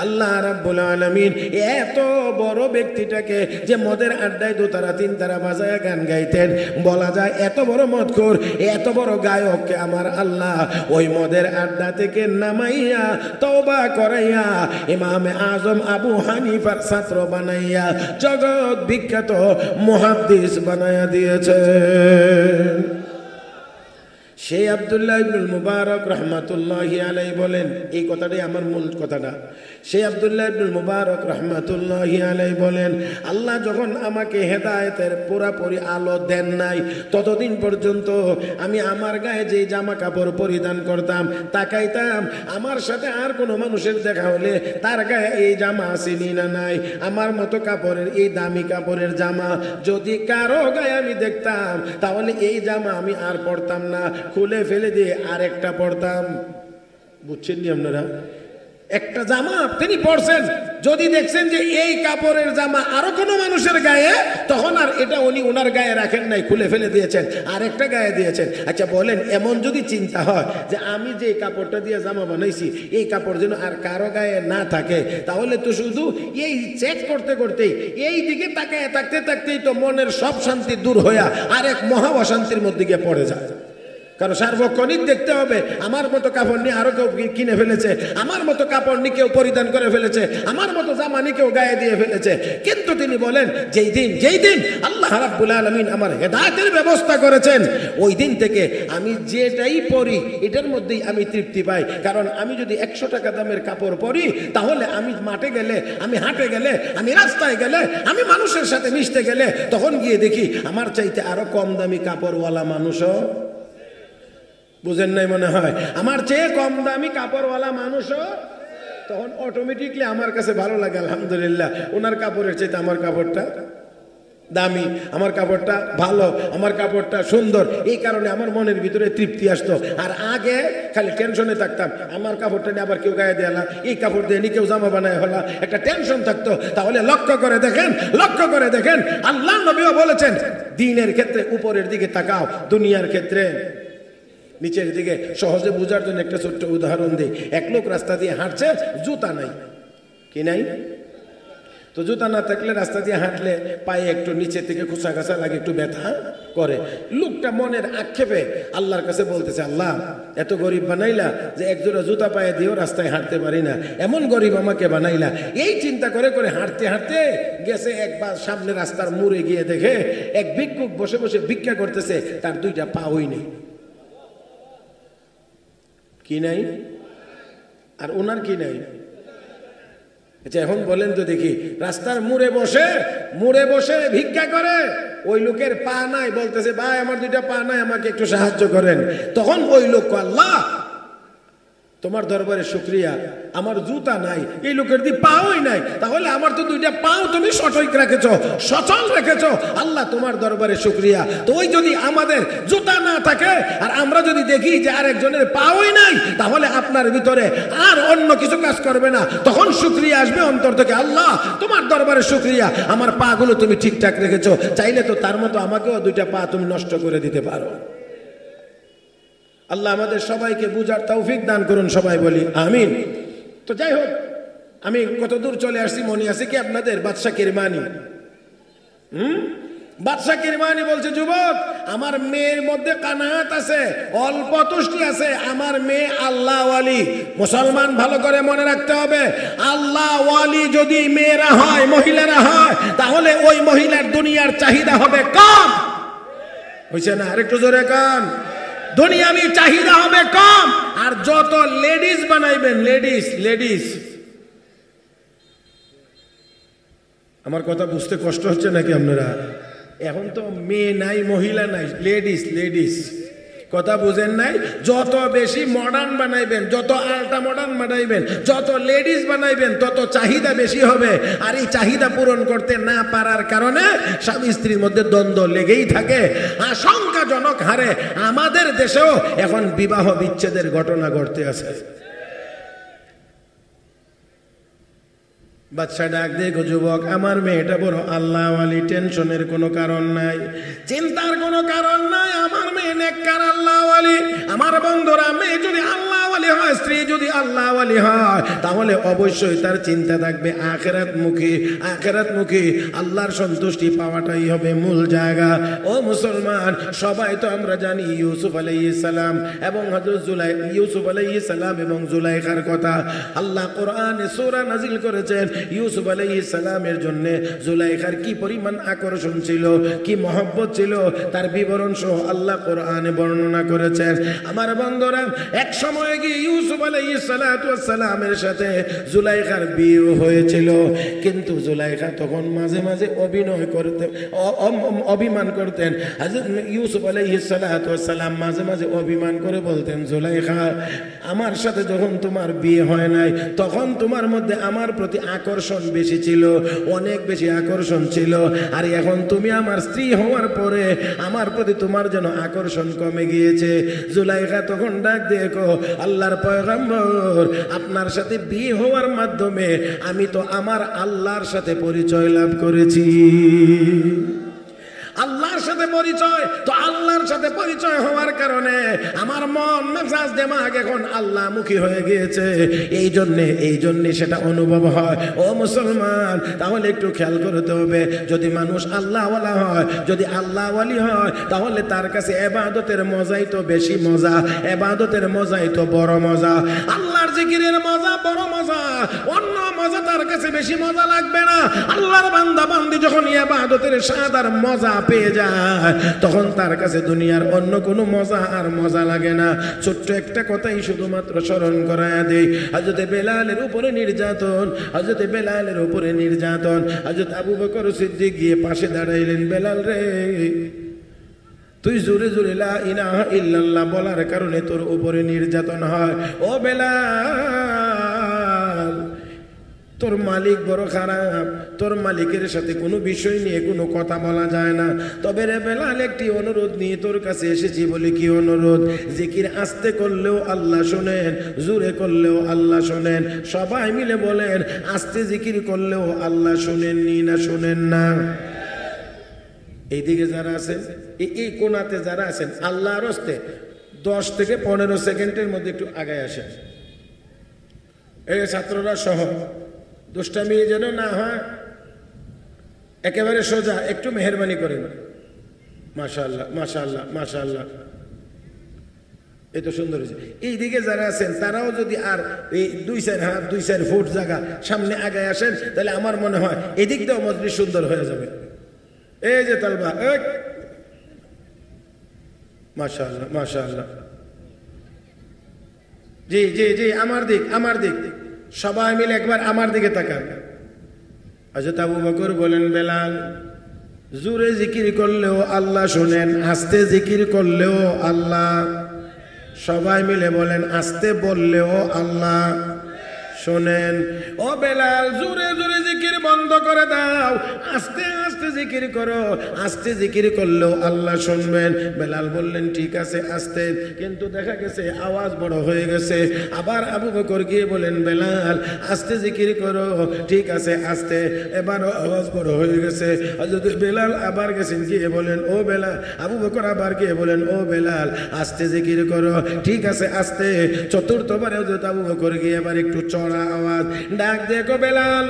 [SPEAKER 1] আল্লাহ রাব্বুল আলামিন এত বড় ব্যক্তিটাকে, যে মদের আড্ডায় দোতারা তিনতারা বাজায় গান গাইতেন, বলা যায় এত বড় মদখোর, এত বড় গায়ককে আমার আল্লাহ ওই মদের আড্ডা থেকে নামাইয়া তওবা করাইয়া ইমামে আজম আবু হানিফার ছাত্র বানাইয়া জগৎ বিখ্যাত মুহাদ্দিস বানাইয়া দিয়েছে। সেই আব্দুল্লাহ ইবনুল মুবারক রাহমাতুল্লাহি আলাইহি বলেন, এই কথাটাই আমার মূল কথাটা। সেই আব্দুল্লাহ ইবনুল মুবারক রাহমাতুল্লাহি আলাইহি বলেন, আল্লাহ যখন আমাকে হেদায়েতের পুরাপুরি আলো দেন নাই, ততদিন পর্যন্ত আমি আমার গায়ে যে জামা কাপড় পরিধান করতাম, তাকাইতাম আমার সাথে আর কোনো মানুষের দেখা হলে তার গায়ে এই জামা আসেনি না নাই, আমার মতো কাপড়ের, এই দামি কাপড়ের জামা যদি কারো গায়ে আমি দেখতাম, তাহলে এই জামা আমি আর পরতাম না, খুলে ফেলে দিয়ে আরেকটা পরতাম। বুঝছেন নি আপনারা? একটা জামা তিনি পরছেন, যদি দেখছেন যে এই কাপড়ের জামা আরো কোনো মানুষের গায়ে, তখন আর এটা উনি ওনার গায়ে রাখেন নাই, খুলে ফেলে দিয়েছেন, আরেকটা গায়ে দিয়েছেন। আচ্ছা বলেন, এমন যদি চিন্তা হয় যে আমি যে কাপড়টা দিয়ে জামা বানাইছি এই কাপড় যেন আর কারো গায়ে না থাকে, তাহলে তো শুধু এই চেক করতে করতেই, এই দিকে তাকায় থাকতে থাকতেই তো মনের সব শান্তি দূর হইয়া আরেক মহা অশান্তির মধ্যে গিয়ে পড়ে যায়। কারণ সার্বক্ষণিক দেখতে হবে আমার মতো কাপড় নিয়ে আরো কেউ কিনে ফেলেছে, আমার মতো কাপড় নিয়ে কেউ পরিধান করে ফেলেছে, আমার মতো জামা নিয়ে কেউ গায়ে দিয়ে ফেলেছে। কিন্তু তিনি বলেন, যেই দিন আল্লাহ রাব্বুল আলামিন আমার হেদায়েতের ব্যবস্থা করেছেন, ওই দিন থেকে আমি যেটাই পরি এটার মধ্যেই আমি তৃপ্তি পাই। কারণ আমি যদি 100 টাকা দামের কাপড় পরি, তাহলে আমি মাঠে গেলে, আমি হাটে গেলে, আমি রাস্তায় গেলে, আমি মানুষের সাথে মিশতে গেলে, তখন গিয়ে দেখি আমার চাইতে আরো কম দামি কাপড়ওয়ালা মানুষও, বুঝেন নাই মনে হয়, আমার চেয়ে কম দামি কাপড়ওয়ালা মানুষও, তখন অটোমেটিকলি আমার কাছে ভালো লাগে। আলহামদুলিল্লাহ, ওনার কাপড়ের চাইতে আমার কাপড়টা দামি, আমার কাপড়টা ভালো, আমার কাপড়টা সুন্দর, এই কারণে আমার মনের ভিতরে তৃপ্তি আসতো। আর আগে খালি টেনশনে থাকতাম, আমার কাপড়টা নিয়ে আবার কেউ গায়ে দেয়ালা, এই কাপড় দিয়ে কেউ জামা বানায় হলা, একটা টেনশন থাকতো। তাহলে লক্ষ্য করে দেখেন আল্লাহ নবীও বলেছেন, দ্বীনের ক্ষেত্রে উপরের দিকে তাকাও, দুনিয়ার ক্ষেত্রে নিচের দিকে। সহজে বোঝার জন্য একটা ছোট্ট উদাহরণ দিই। এক লোক রাস্তা দিয়ে হাঁটছে, জুতা নাই, কি নাই? তো জুতা না থাকলে রাস্তা দিয়ে হাঁটলে পায়ে একটু নিচে থেকে খোঁচা খাঁচা লাগে, একটু ব্যথা করে। লোকটা মনের আক্ষেপে আল্লাহর কাছে বলতেছে, আল্লাহ এত গরিব বানাইলা যে একজোড়া জুতা পায়ে দিয়েও রাস্তায় হাঁটতে পারি না, এমন গরিব আমাকে বানাইলা। এই চিন্তা করে করে হাঁটতে হাঁটতে গেছে, একবার সামনে রাস্তার মোড়ে গিয়ে দেখে এক ভিক্ষুক বসে বসে ভিক্ষা করতেছে, তার দুইটা পাওই নেই, কি নাই? আর ওনার কি নাই? আচ্ছা এখন বলেন তো দেখি, রাস্তার মোড়ে বসে ভিক্ষা করে, ওই লোকের পা নাই, বলতেছে ভাই আমার দুইটা পা নাই, আমাকে একটু সাহায্য করেন। তখন ওই লোক, আল্লাহ তোমার দরবারে শুকরিয়া, আমার জুতা নাই, এই লোকের দি পাওই নাই, তাহলে আমার তো দুইটা পাও তুমি সঠিক রেখেছ, সচল রেখেছ, আল্লাহ তোমার দরবারে শুকরিয়া। তো ওই যদি আমাদের জুতা না থাকে আর আমরা যদি দেখি যে আরেকজনের পাওই নাই, তাহলে আপনার ভিতরে আর অন্য কিছু কাজ করবে না, তখন শুকরিয়া আসবে অন্তর থেকে, আল্লাহ তোমার দরবারে শুকরিয়া, আমার পা গুলো তুমি ঠিকঠাক রেখেছ, চাইলে তো তার মতো আমাকেও দুইটা পা তুমি নষ্ট করে দিতে পারো। আল্লাহ আমাদের সবাইকে বুঝার তৌফিক দান করুন, সবাই বলি আমিন। তো যাই হোক, আমি কত দূর চলে আসছি মনে আছে কি আপনাদের? বাদশা কিরমানি, বাদশা কিরমানি বলছে, যুবক আমার মেয়ের মধ্যে কানাত আছে, অল্প তুষ্টি আছে, আমার মেয়ে আল্লাহ ওয়ালি। মুসলমান ভালো করে মনে রাখতে হবে, আল্লাহ ওয়ালি যদি মেয়েরা হয়, মহিলারা হয়, তাহলে ওই মহিলার দুনিয়ার চাহিদা হবে কম। হইছে না? আরেকটু জোরে কান। দুনিয়াবি চাহিদা হবে কম। আর যত লেডিস বানাইবেন, লেডিস, আমার কথা বুঝতে কষ্ট হচ্ছে নাকি আপনারা? এখন তো মেয়ে নাই, মহিলা নাই, লেডিস, কথা বুঝেন নাই? যত বেশি মডার্ন বানাইবেন, যত আল্ট্রা মডার্ন বানাইবেন, যত লেডিস বানাইবেন, তত চাহিদা বেশি হবে। আর এই চাহিদা পূরণ করতে না পারার কারণে স্বামী স্ত্রীর মধ্যে দ্বন্দ্ব লেগেই থাকে। আশঙ্কাজনক হারে আমাদের দেশেও এখন বিবাহ বিচ্ছেদের ঘটনা ঘটতে আছে। বাদশা ডাক দেখো, যুবক আমার মেয়েটা বড় আল্লাহ ওয়ালি, টেনশনের কোনো কারণ নাই, চিন্তার কোনো কারণ নাই, আমার মেয়ে নেককার আল্লাহ ওয়ালি। আমার বন্ধুরা, মেয়ে যদি আল্লাহ ওয়ালি হয়, স্ত্রী যদি আল্লাহ ওয়ালি হয়, তাহলে অবশ্যই তার চিন্তা থাকবে আখিরাতমুখী, আল্লাহর সন্তুষ্টি পাওয়াটাই হবে মূল জায়গা। ও মুসলমান, সবাই তো আমরা জানি ইউসুফ আলাইহিস সালাম এবং হযরত ইউসুফ আলাইহিস সালাম এবং জুলাইখার কথা। আল্লাহ কোরআনে সূরা নাজিল করেছেন, ইউসুফ আলাইহিস সালামের জন্য জুলাইখার কি পরিমাণ আকর্ষণ ছিল, কি মহব্বত ছিল, তার বিবরণ সহ আল্লাহ কোরআনে বর্ণনা করেছেন। আমার বন্ধুরা, এক সময় গিয়ে ইউসুফ আলাইহিস সালামের সাথে জুলাইখার বিয়ে হয়েছিল, কিন্তু জুলাইখা তখন মাঝে মাঝে অভিমান করতেন। হযরত ইউসুফ আলাইহিস সালাম মাঝে মাঝে অভিমান করে বলতেন, জুলাইখা আমার সাথে যখন তোমার বিয়ে হয় নাই, তখন তোমার মধ্যে আমার প্রতি আকর্ষণ বেশি ছিল, অনেক বেশি আকর্ষণ ছিল, আর এখন তুমি আমার স্ত্রী হওয়ার পরে আমার প্রতি তোমার যেন আকর্ষণ কমে গিয়েছে। জুলাইখা তখন ডাক দিয়ে কো, আল্লাহর পয়গম্বর, আপনার সাথে বিয়ে হওয়ার মাধ্যমে আমি তো আমার আল্লাহর সাথে পরিচয় লাভ করেছি। আল্লাহর সাথে পরিচয়, তো আল্লাহর সাথে পরিচয় হওয়ার কারণে আমার মন মেজাজ দেমাগ এখন আল্লাহমুখী হয়ে গিয়েছে। এই জন্যে সেটা অনুভব হয়। ও মুসলমান, তাহলে একটু খেয়াল করতে হবে, যদি মানুষ আল্লাহওয়ালা হয়, যদি আল্লাহ ওয়ালি হয়, তাহলে তার কাছে ইবাদতের মজাই তো বেশি মজা, ইবাদতের মজাই তো বড় মজা, আল্লাহর জিকিরের মজা বড় মজা, অন্য মজা তার কাছে বেশি মজা লাগবে না। আল্লাহর বান্দা বান্দি যখন ইবাদতের স্বাদ আর মজা পেয়ে যায়, তখন তার কাছে দুনিয়ার অন্য কোনো মজা আর মজা লাগে না। ছোট্ট একটা কথাই শুধুমাত্র স্মরণ করায়া দেই, হযরত বেলালের উপরে নির্যাতন, হযরত আবু বকর সিদ্দিক গিয়ে পাশে দাঁড়াইলেন, বেলাল রে, তুই জোরে জোরে লা ইলাহা ইল্লাল্লাহ বলার কারণে তোর উপরে নির্যাতন হয়। ও বেলাল, তোর মালিক বড় খারাপ, তোর মালিকের সাথে কোনো বিষয় নিয়ে কোনো কথা বলা যায় না। তবে রে বেলাল, একটি অনুরোধ নিয়ে তোর কাছে এসেছি। বলে কি অনুরোধ? জিকির আস্তে করলেও আল্লাহ শোনেন, জোরে করলেও আল্লাহ শোনেন। সবাই মিলে বলেন, আস্তে জিকির করলেও আল্লাহ শোনেননি না শোনেন না? এইদিকে যারা আছেন, এই কোনাতে যারা আছেন, আল্লাহর হস্তে 10 থেকে 15 সেকেন্ডের মধ্যে একটু আগায় আসেন। এই ছাত্ররা সহ দুষ্টামি যেন না হয়, একেবারে সোজা, একটু মেহেরবানি করেন। মাশাআল্লাহ, মাশাআল্লাহ, মাশাআল্লাহ, এই তো সুন্দর হয়েছে। এইদিকে যারা আছেন তারাও যদি আর এই 2-4 হাত 2-4 ফুট জায়গা সামনে আগায় আসেন, তাহলে আমার মনে হয় এদিক দিয়েও মজলিস সুন্দর হয়ে যাবে। এই যে তালবা, মাশাআল্লাহ, মাশাআল্লাহ, জি জি জি, আমার দিক, সবাই মিলে একবার আমার দিকে তাকান। হযরত আবু বকর বলেন, বেলাল, জোরে জিকির করলেও আল্লাহ শোনেন, আস্তে জিকির করলেও আল্লাহ। সবাই মিলে বলেন, আস্তে বললেও আল্লাহ শোনেন। ও বেলাল, জোরে জোরে জিকির বন্ধ করে দাও, আস্তে আস্তে জিকির করো, আস্তে জিকির করলেও আল্লাহ শুনবেন। বেলাল বললেন, ঠিক আছে আস্তে, কিন্তু দেখা গেছে আওয়াজ বড় হয়ে গেছে। আবার আবু বকর গিয়ে বলেন, বেলাল আস্তে জিকির করো, ঠিক আছে আস্তে, এবারও আওয়াজ বড় হয়ে গেছে। হযরত বেলাল আবার গেছেন, গিয়ে বলেন, ও বেলাল, আবু বকর আবার গিয়ে বলেন, ও বেলাল আস্তে জিকির করো, ঠিক আছে আস্তে। চতুর্থবারে হযরত আবু বকর গিয়ে আবার একটু চড় চড়া আওয়াজ। ডাক দেখো বেলাল,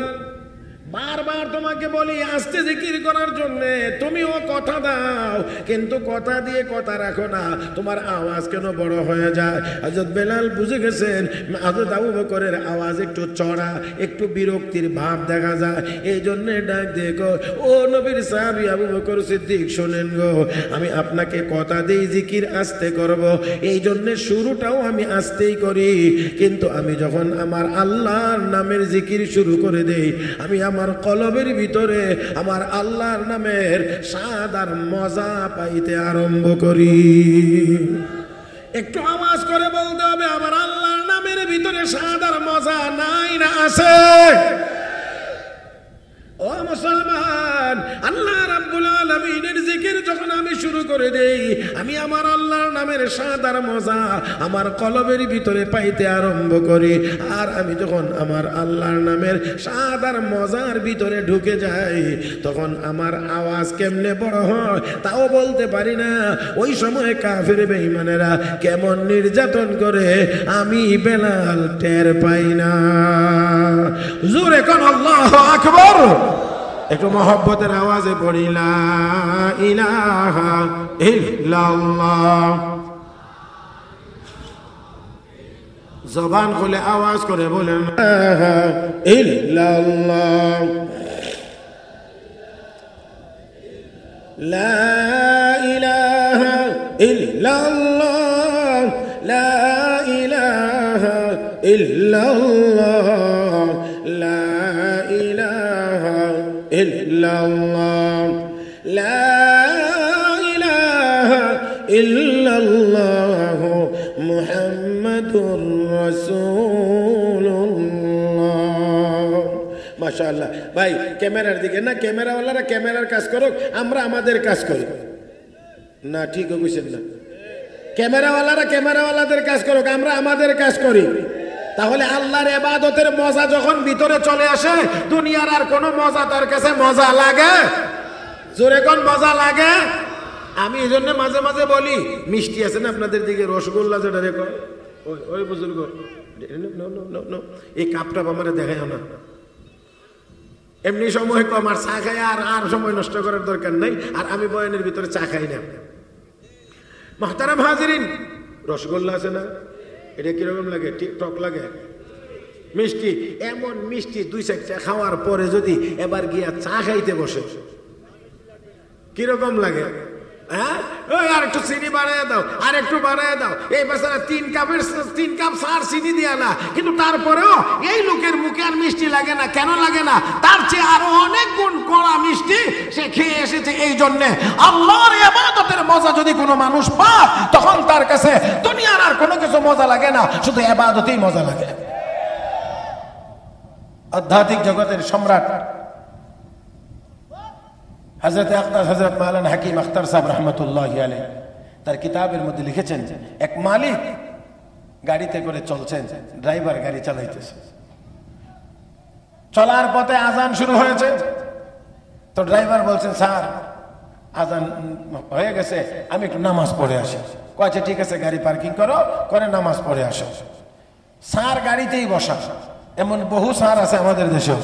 [SPEAKER 1] বারবার তোমাকে বলি আস্তে জিকির করার জন্য, তুমিও কথা দাও কিন্তু কথা দিয়ে কথা রাখো না, তোমার আওয়াজ কেন বড় হয়ে যায়? হযরত বেলাল বুঝে গেছেন হযরত আবু বকরের আওয়াজ একটু চড়া, একটু বিরক্তির ভাব দেখা যায়, এই জন্য ডাক দেখো, ও নবীর সাহাবী আবু বকর সিদ্দিক শোনেন গো, আমি আপনাকে কথা দেই জিকির আস্তে করব, এই জন্য শুরুটাও আমি আস্তেই করি, কিন্তু আমি যখন আমার আল্লাহর নামের জিকির শুরু করে দেই, আমি আমার কলবের ভিতরে আমার আল্লাহর নামের স্বাদ আর মজা পাইতে আরম্ভ করি। একটু আওয়াজ করে বলতে হবে, আমার আল্লাহর নামের ভিতরে স্বাদ আর মজা নাই না আছে? ও মুসলমান, আল্লাহ রাব্বুল আলামিনের জিকির যখন আমি শুরু করে দেই, আমি আমার আল্লাহর নামের স্বাদ আর মজা আমার কলবের ভিতরে পাইতে আরম্ভ করি। আর আমি যখন আমার আল্লাহর নামের স্বাদ আর মজার ভিতরে ঢুকে যাই, তখন আমার আওয়াজ কেমনে বড় হয় তাও বলতে পারি না। ওই সময় কাফির বেঈমানেরা কেমন নির্যাতন করে আমি বেলাল টের পাই না। জোরে কোন আল্লাহু আকবার। একটু মহব্বতের আওয়াজে পড়ি লা ইলাহা ইল্লাল্লাহ। জবান খুলে আওয়াজ করে বলেন লা ইল্লাল্লাহ, লা ইলাহা ইল্লাল্লাহ, লা ইলাহা ইল্লাল্লাহ, লা ইলাহা ইল্লাল্লাহ, লা ইলাহা ইল্লাল্লাহ, মুহাম্মাদুর রাসূলুল্লাহ। মাশাআল্লাহ। ভাই ক্যামেরার দিকে না, ক্যামেরাওয়ালারা ক্যামেরার কাজ করুক, আমরা আমাদের কাজ করি না, ঠিক বুঝছেন না? ক্যামেরাওয়ালারা ক্যামেরাওয়ালাদের কাজ করুক, আমরা আমাদের কাজ করি। তাহলে আল্লাহর ইবাদতের মজা যখন ভিতরে চলে আসে, দুনিয়ার আর কোনো মজা তার কাছে মজা লাগে? জোরে কোন মজা লাগে? আমি এই জন্য মাঝে মাঝে বলি, মিষ্টি আছে না আপনাদের দিকে, রসগোল্লা যেটা রেখো, ওই বুজুর্গ এই কাপটা আমার দেখায় না, এমনি সময় কম, আর চা খাই আর সময় নষ্ট করার দরকার নাই, আর আমি বয়ানের ভিতরে চা খাই না। মুহতারাম হাজিরিন, রসগোল্লা আছে না, এটা কিরকম লাগে? ঠিক টক লাগে, মিষ্টি। এমন মিষ্টি 2-4টা খাওয়ার পরে যদি এবার গিয়া চা খাইতে বসে, কিরকম লাগে? হ্যাঁ, আর একটু চিনি বাড়াইয়া দাও, আর একটু বাড়াইয়া দাও। এই বেচারা 3 কাপ সার চিনি দিয়া না, কিন্তু তারপরেও এই লোকের মুখে আর মিষ্টি লাগে না। কেন লাগে না? তার চেয়ে আরো অনেক গুণ কড়া মিষ্টি সে খেয়ে এসেছে। এই জন্যে আল্লাহর ইবাদতের মজা যদি কোনো মানুষ পায়, তখন তার কাছে দুনিয়ার আর কোনো কিছু মজা লাগে না, শুধু ইবাদতেই মজা লাগে। আধ্যাত্মিক জগতের সম্রাট হযরত আখতার, হযরত মাওলানা হাকিম আখতার সাহেব রহমতুল্লাহি আলাইহি তার কিতাবের মধ্যে লিখেছেন, এক মালিক গাড়িতে করে চলছেন, ড্রাইভার গাড়ি চালাইতেছে, চলার পথে আজান শুরু হয়েছে। তো ড্রাইভার বলছেন, স্যার আজান হয়ে গেছে, আমি একটু নামাজ পড়ে আসি। কয়েছে ঠিক আছে, গাড়ি পার্কিং করো, করে নামাজ পড়ে আসো। স্যার গাড়িতেই বসা, এমন বহু স্যার আছে আমাদের দেশে,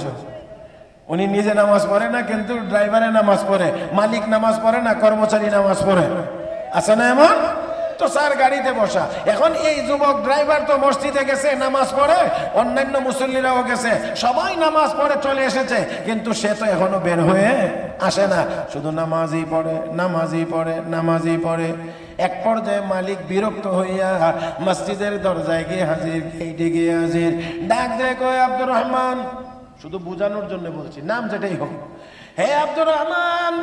[SPEAKER 1] উনি নিজে নামাজ পড়ে না কিন্তু ড্রাইভারে নামাজ পড়ে, মালিক নামাজ পড়ে না, কর্মচারী নামাজ পড়ে, আছে না এমন? তো স্যার গাড়িতে বসা। এখন এই যুবক ড্রাইভার তো মসজিদে গেছে, নামাজ পড়ে, অন্যান্য মুসল্লিরাও গেছে, সবাই নামাজ পড়ে চলে এসেছে, কিন্তু সে তো এখনো বের হয়ে আসে না, শুধু নামাজই পড়ে, নামাজই পড়ে, নামাজই পড়ে। এক পর্যায়ে মালিক বিরক্ত হইয়া মসজিদের দরজায় গিয়ে হাজির, গেইটে গিয়ে হাজির, ডাক দেয়, কয় আব্দুর রহমান, শুধু বোঝানোর জন্য বলছি, নাম যেটাই হোক, হে আব্দুর রহমান,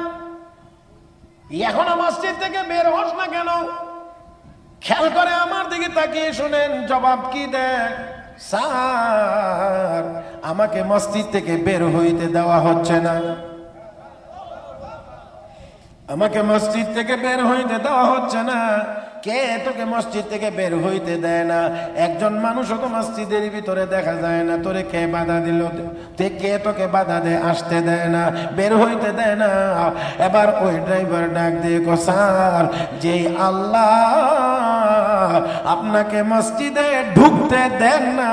[SPEAKER 1] এখনো মসজিদ থেকে বের হস না কেন? খেয়াল করে আমার দিকে তাকিয়ে শুনেন, জবাব কি দেয়, স্যার আমাকে মসজিদ থেকে বের হইতে দেওয়া হচ্ছে না। আমাকে মসজিদ থেকে বের হইতে দেওয়া হচ্ছে না। কে তোকে মসজিদ থেকে বের হইতে দেয় না? একজন মানুষও তো মসজিদের ভিতরে দেখা যায় না। তোরে কে বাধা দিল? কে তোকে বাধা দেয়? আসতে দেয় না, বের হইতে দেয় না। এবার ওই ড্রাইভার ডাক দিয়ে কো, স্যার, যেই আল্লাহ আপনাকে মসজিদে ঢুকতে দেন না,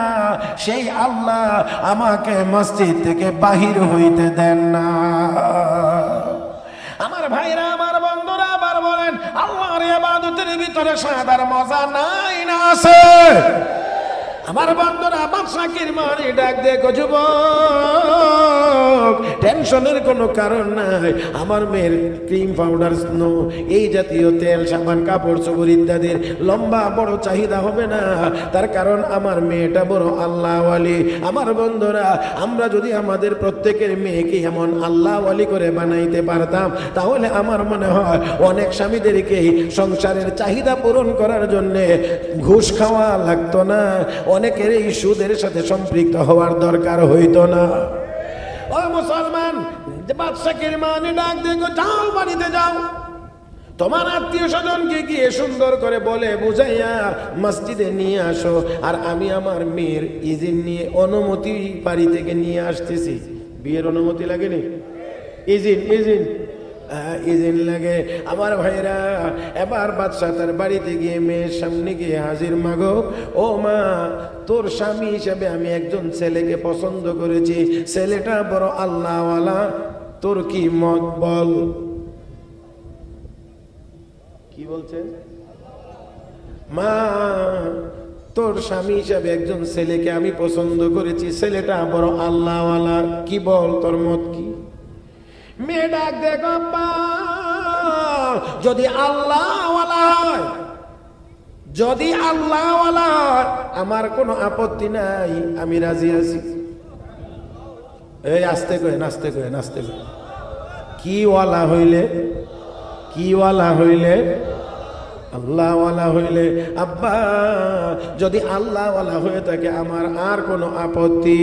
[SPEAKER 1] সেই আল্লাহ আমাকে মসজিদ থেকে বাহির হইতে দেন না। আমার ভাইরা, আমার বন্ধুরা, আবার বলেন, আল্লাহর ইবাদতের ভিতরে সাদার মজা নাই না আছে? আমার বন্ধুরা, বাদশা কিরমানি ডাক দিয়ে কো, যুবক, টেনশনের কোনো কারণ নাই। আমার মেয়ের ক্রিম, পাউডার, স্নো, এই জাতীয় তেল, সাবান, কাপড় চোপড় ইত্যাদির লম্বা বড় চাহিদা হবে না। তার কারণ আমার মেয়েটা বড় আল্লাহওয়ালি। আমার বন্ধুরা, আমরা যদি আমাদের প্রত্যেকের মেয়েকে এমন আল্লাহওয়ালি করে বানাইতে পারতাম, তাহলে আমার মনে হয় অনেক স্বামীদেরকেই সংসারের চাহিদা পূরণ করার জন্য ঘুষ খাওয়া লাগতো না, অনেকের এই সুদের সাথে সম্পৃক্ত হওয়ার দরকার হইতো না। ও মুসলমান, বাদশা কিরমানি ডাক দিয়ে, যাও বাড়িতে যাও, তোমার আত্মীয় স্বজনকে গিয়ে সুন্দর করে বলে বুঝাইয়া মসজিদে নিয়ে আসো, আর আমি আমার মেয়ের ইজিন নিয়ে অনুমতি বাড়ি থেকে নিয়ে আসতেছি। বিয়ের অনুমতি লাগেনি? ইজিন লাগে। আমার ভাইরা, এবার বাদশা তার বাড়িতে গিয়ে মেয়ের সামনে গিয়ে হাজির। মাগো, ও মা, তোর স্বামী হিসেবে আমি একজন ছেলেকে পছন্দ করেছি, ছেলেটা বড় আল্লাহওয়ালা, তোর কি মত বল? কি বলছেন? মা, তোর স্বামী হিসাবে একজন ছেলেকে আমি পছন্দ করেছি, ছেলেটা বড় আল্লাহওয়ালা, কি বল, তোর মত কি? মেয়ে ডাক দেখো, যদি আল্লাহওয়ালা হয়, যদি আল্লাহওয়ালা হয়, আমার কোনো আপত্তি নাই, আমি রাজি আছি। এই আস্তে করে, নাচতে করে, নাচতে করে। কি ওয়ালা হইলে? কি ওয়ালা হইলে? আল্লাহওয়ালা হইলে। আব্বা, যদি আল্লাহওয়ালা হয়ে থাকে আমার আর কোনো আপত্তি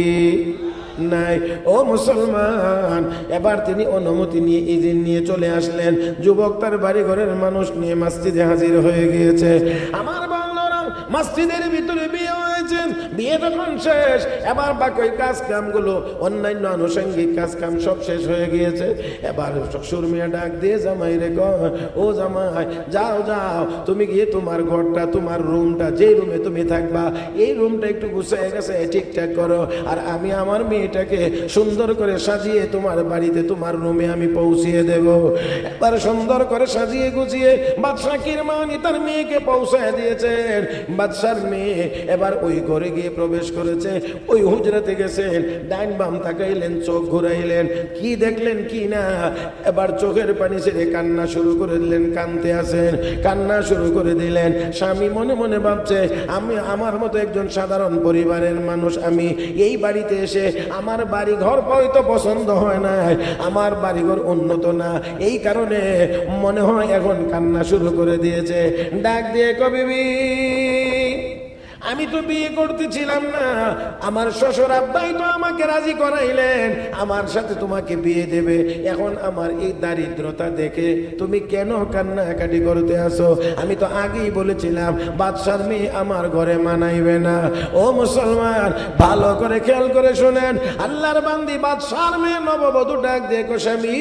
[SPEAKER 1] নাই। ও মুসলমান, এবার তিনি অনুমতি নিয়ে ইজিন নিয়ে চলে আসলেন। যুবক তার বাড়ি ঘরের মানুষ নিয়ে মসজিদে হাজির হয়ে গিয়েছে। আমার বাংলারা, মসজিদের ভিতরে বিয়ে হয়েছে। বিয়ে যখন শেষ, এবার বাকি কাজ কামগুলো, অন্যান্য আনুষঙ্গিক কাজ কাম সব শেষ হয়ে গিয়েছে। এবার শ্বশুর মেয়ে ডাক দিয়ে জামাই রে কয়, ও জামাই, যাও যাও, তুমি গিয়ে তোমার ঘরটা, তোমার রুমটা, যে রুমে তুমি থাকবা, এই রুমটা একটু গুছিয়ে গেছে ঠিকঠাক করো, আর আমি আমার মেয়েটাকে সুন্দর করে সাজিয়ে তোমার বাড়িতে, তোমার রুমে আমি পৌঁছিয়ে দেব। এবার সুন্দর করে সাজিয়ে গুছিয়ে বাদশা কিরমানি তার মেয়েকে পৌঁছায় দিয়েছেন। বাদশার মেয়ে এবার ওই ঘরে গিয়ে প্রবেশ করেছে। ওই হুজরাতে গেছেন, ডাইন বাম তাকাইলেন, চোখ ঘুরাইলেন, কি দেখলেন কি না, এবার চোখের পানি ছেড়ে কান্না শুরু করে দিলেন। কানতে আছেন, কান্না শুরু করে দিলেন। স্বামী মনে মনে ভাবছে, আমি আমার মতো একজন সাধারণ পরিবারের মানুষ, আমি এই বাড়িতে এসে আমার বাড়ি ঘর হয়তো পছন্দ হয় না, আমার বাড়িঘর উন্নত না, এই কারণে মনে হয় এখন কান্না শুরু করে দিয়েছে। ডাক দিয়ে কবিবি, আমি তো বিয়ে করতেছিলাম না, আমার শ্বশুর আব্বাই তো আমাকে রাজি করাইলেন আমার সাথে তোমাকে বিয়ে দেবে। এখন আমার এই দারিদ্রতা দেখে তুমি কেন কান্নাকাটি করতে আসো? আমি তো আগেই বলেছিলাম বাদশার মেয়ে আমার ঘরে মানাইবে না। ও মুসলমান, ভালো করে খেয়াল করে শোনেন, আল্লাহর বান্দি বাদশার মেয়ে নববধূ ডাক দিয়ে কো, স্বামী,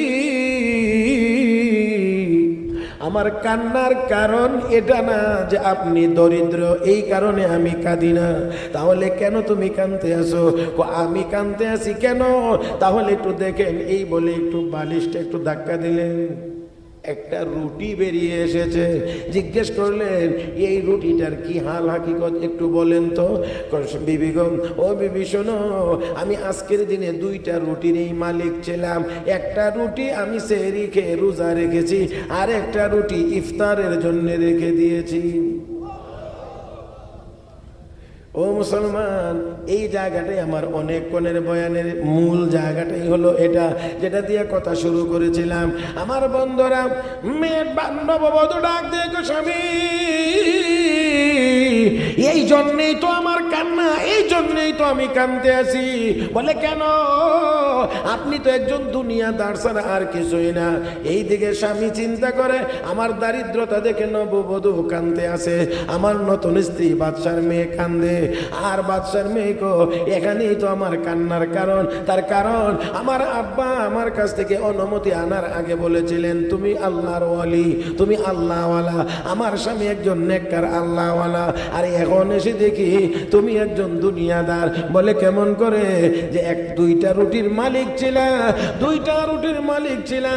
[SPEAKER 1] আমার কান্নার কারণ এটা না যে আপনি দরিদ্র, এই কারণে আমি কাঁদি না। তাহলে কেন তুমি কাঁদতে আসো? আমি কাঁদতে আসি কেন? তাহলে একটু দেখেন। এই বলে একটু বালিশটা একটু ধাক্কা দিলেন, একটা রুটি বেরিয়ে এসেছে। জিজ্ঞেস করলেন, এই রুটিটার কি হাল হাকিকত একটু বলেন তো। বিবি গো, ও বিবি শোনো, আমি আজকের দিনে 2টা রুটির এই মালিক ছিলাম। একটা রুটি আমি সেহরি খেয়ে রোজা রেখেছি, আর একটা রুটি ইফতারের জন্য রেখে দিয়েছি। ও মুসলমান, এই জায়গাটাই আমার অনেকক্ষণের বয়ানের মূল জায়গাটাই হলো এটা, যেটা দিয়ে কথা শুরু করেছিলাম। আমার বন্ধুরা, মেয়ে নববধূ ডাক দিয়ে, স্বামী, এই জন্যই তো আমার কান্না, এই জন্যই তো আমি কাঁদতে আছি। বলে কেন? আপনি তো একজন দুনিয়াদার ছাড়া আর কিছুই না। এই দিকে স্বামী চিন্তা করে আমার দারিদ্রতা দেখে নববধূ কাঁদতে আছে, আমার নতুন স্ত্রী বাদশার মেয়ে কান্দে, আর বাদশার মেয়েকে এখানেই তো আমার কান্নার কারণ। তার কারণ আমার আব্বা আমার কাছ থেকে অনুমতি আনার আগে বলেছিলেন তুমি আল্লাহর ওয়ালি, তুমি আল্লাহওয়ালা। আমার স্বামী একজন নেককার আল্লাহওয়ালা, আর এখন এসে দেখি তুমি একজন দুনিয়াদার। বলে কেমন করে? যে দুইটা রুটির মালিক ছিলা, দুইটা রুটির মালিক ছিলা,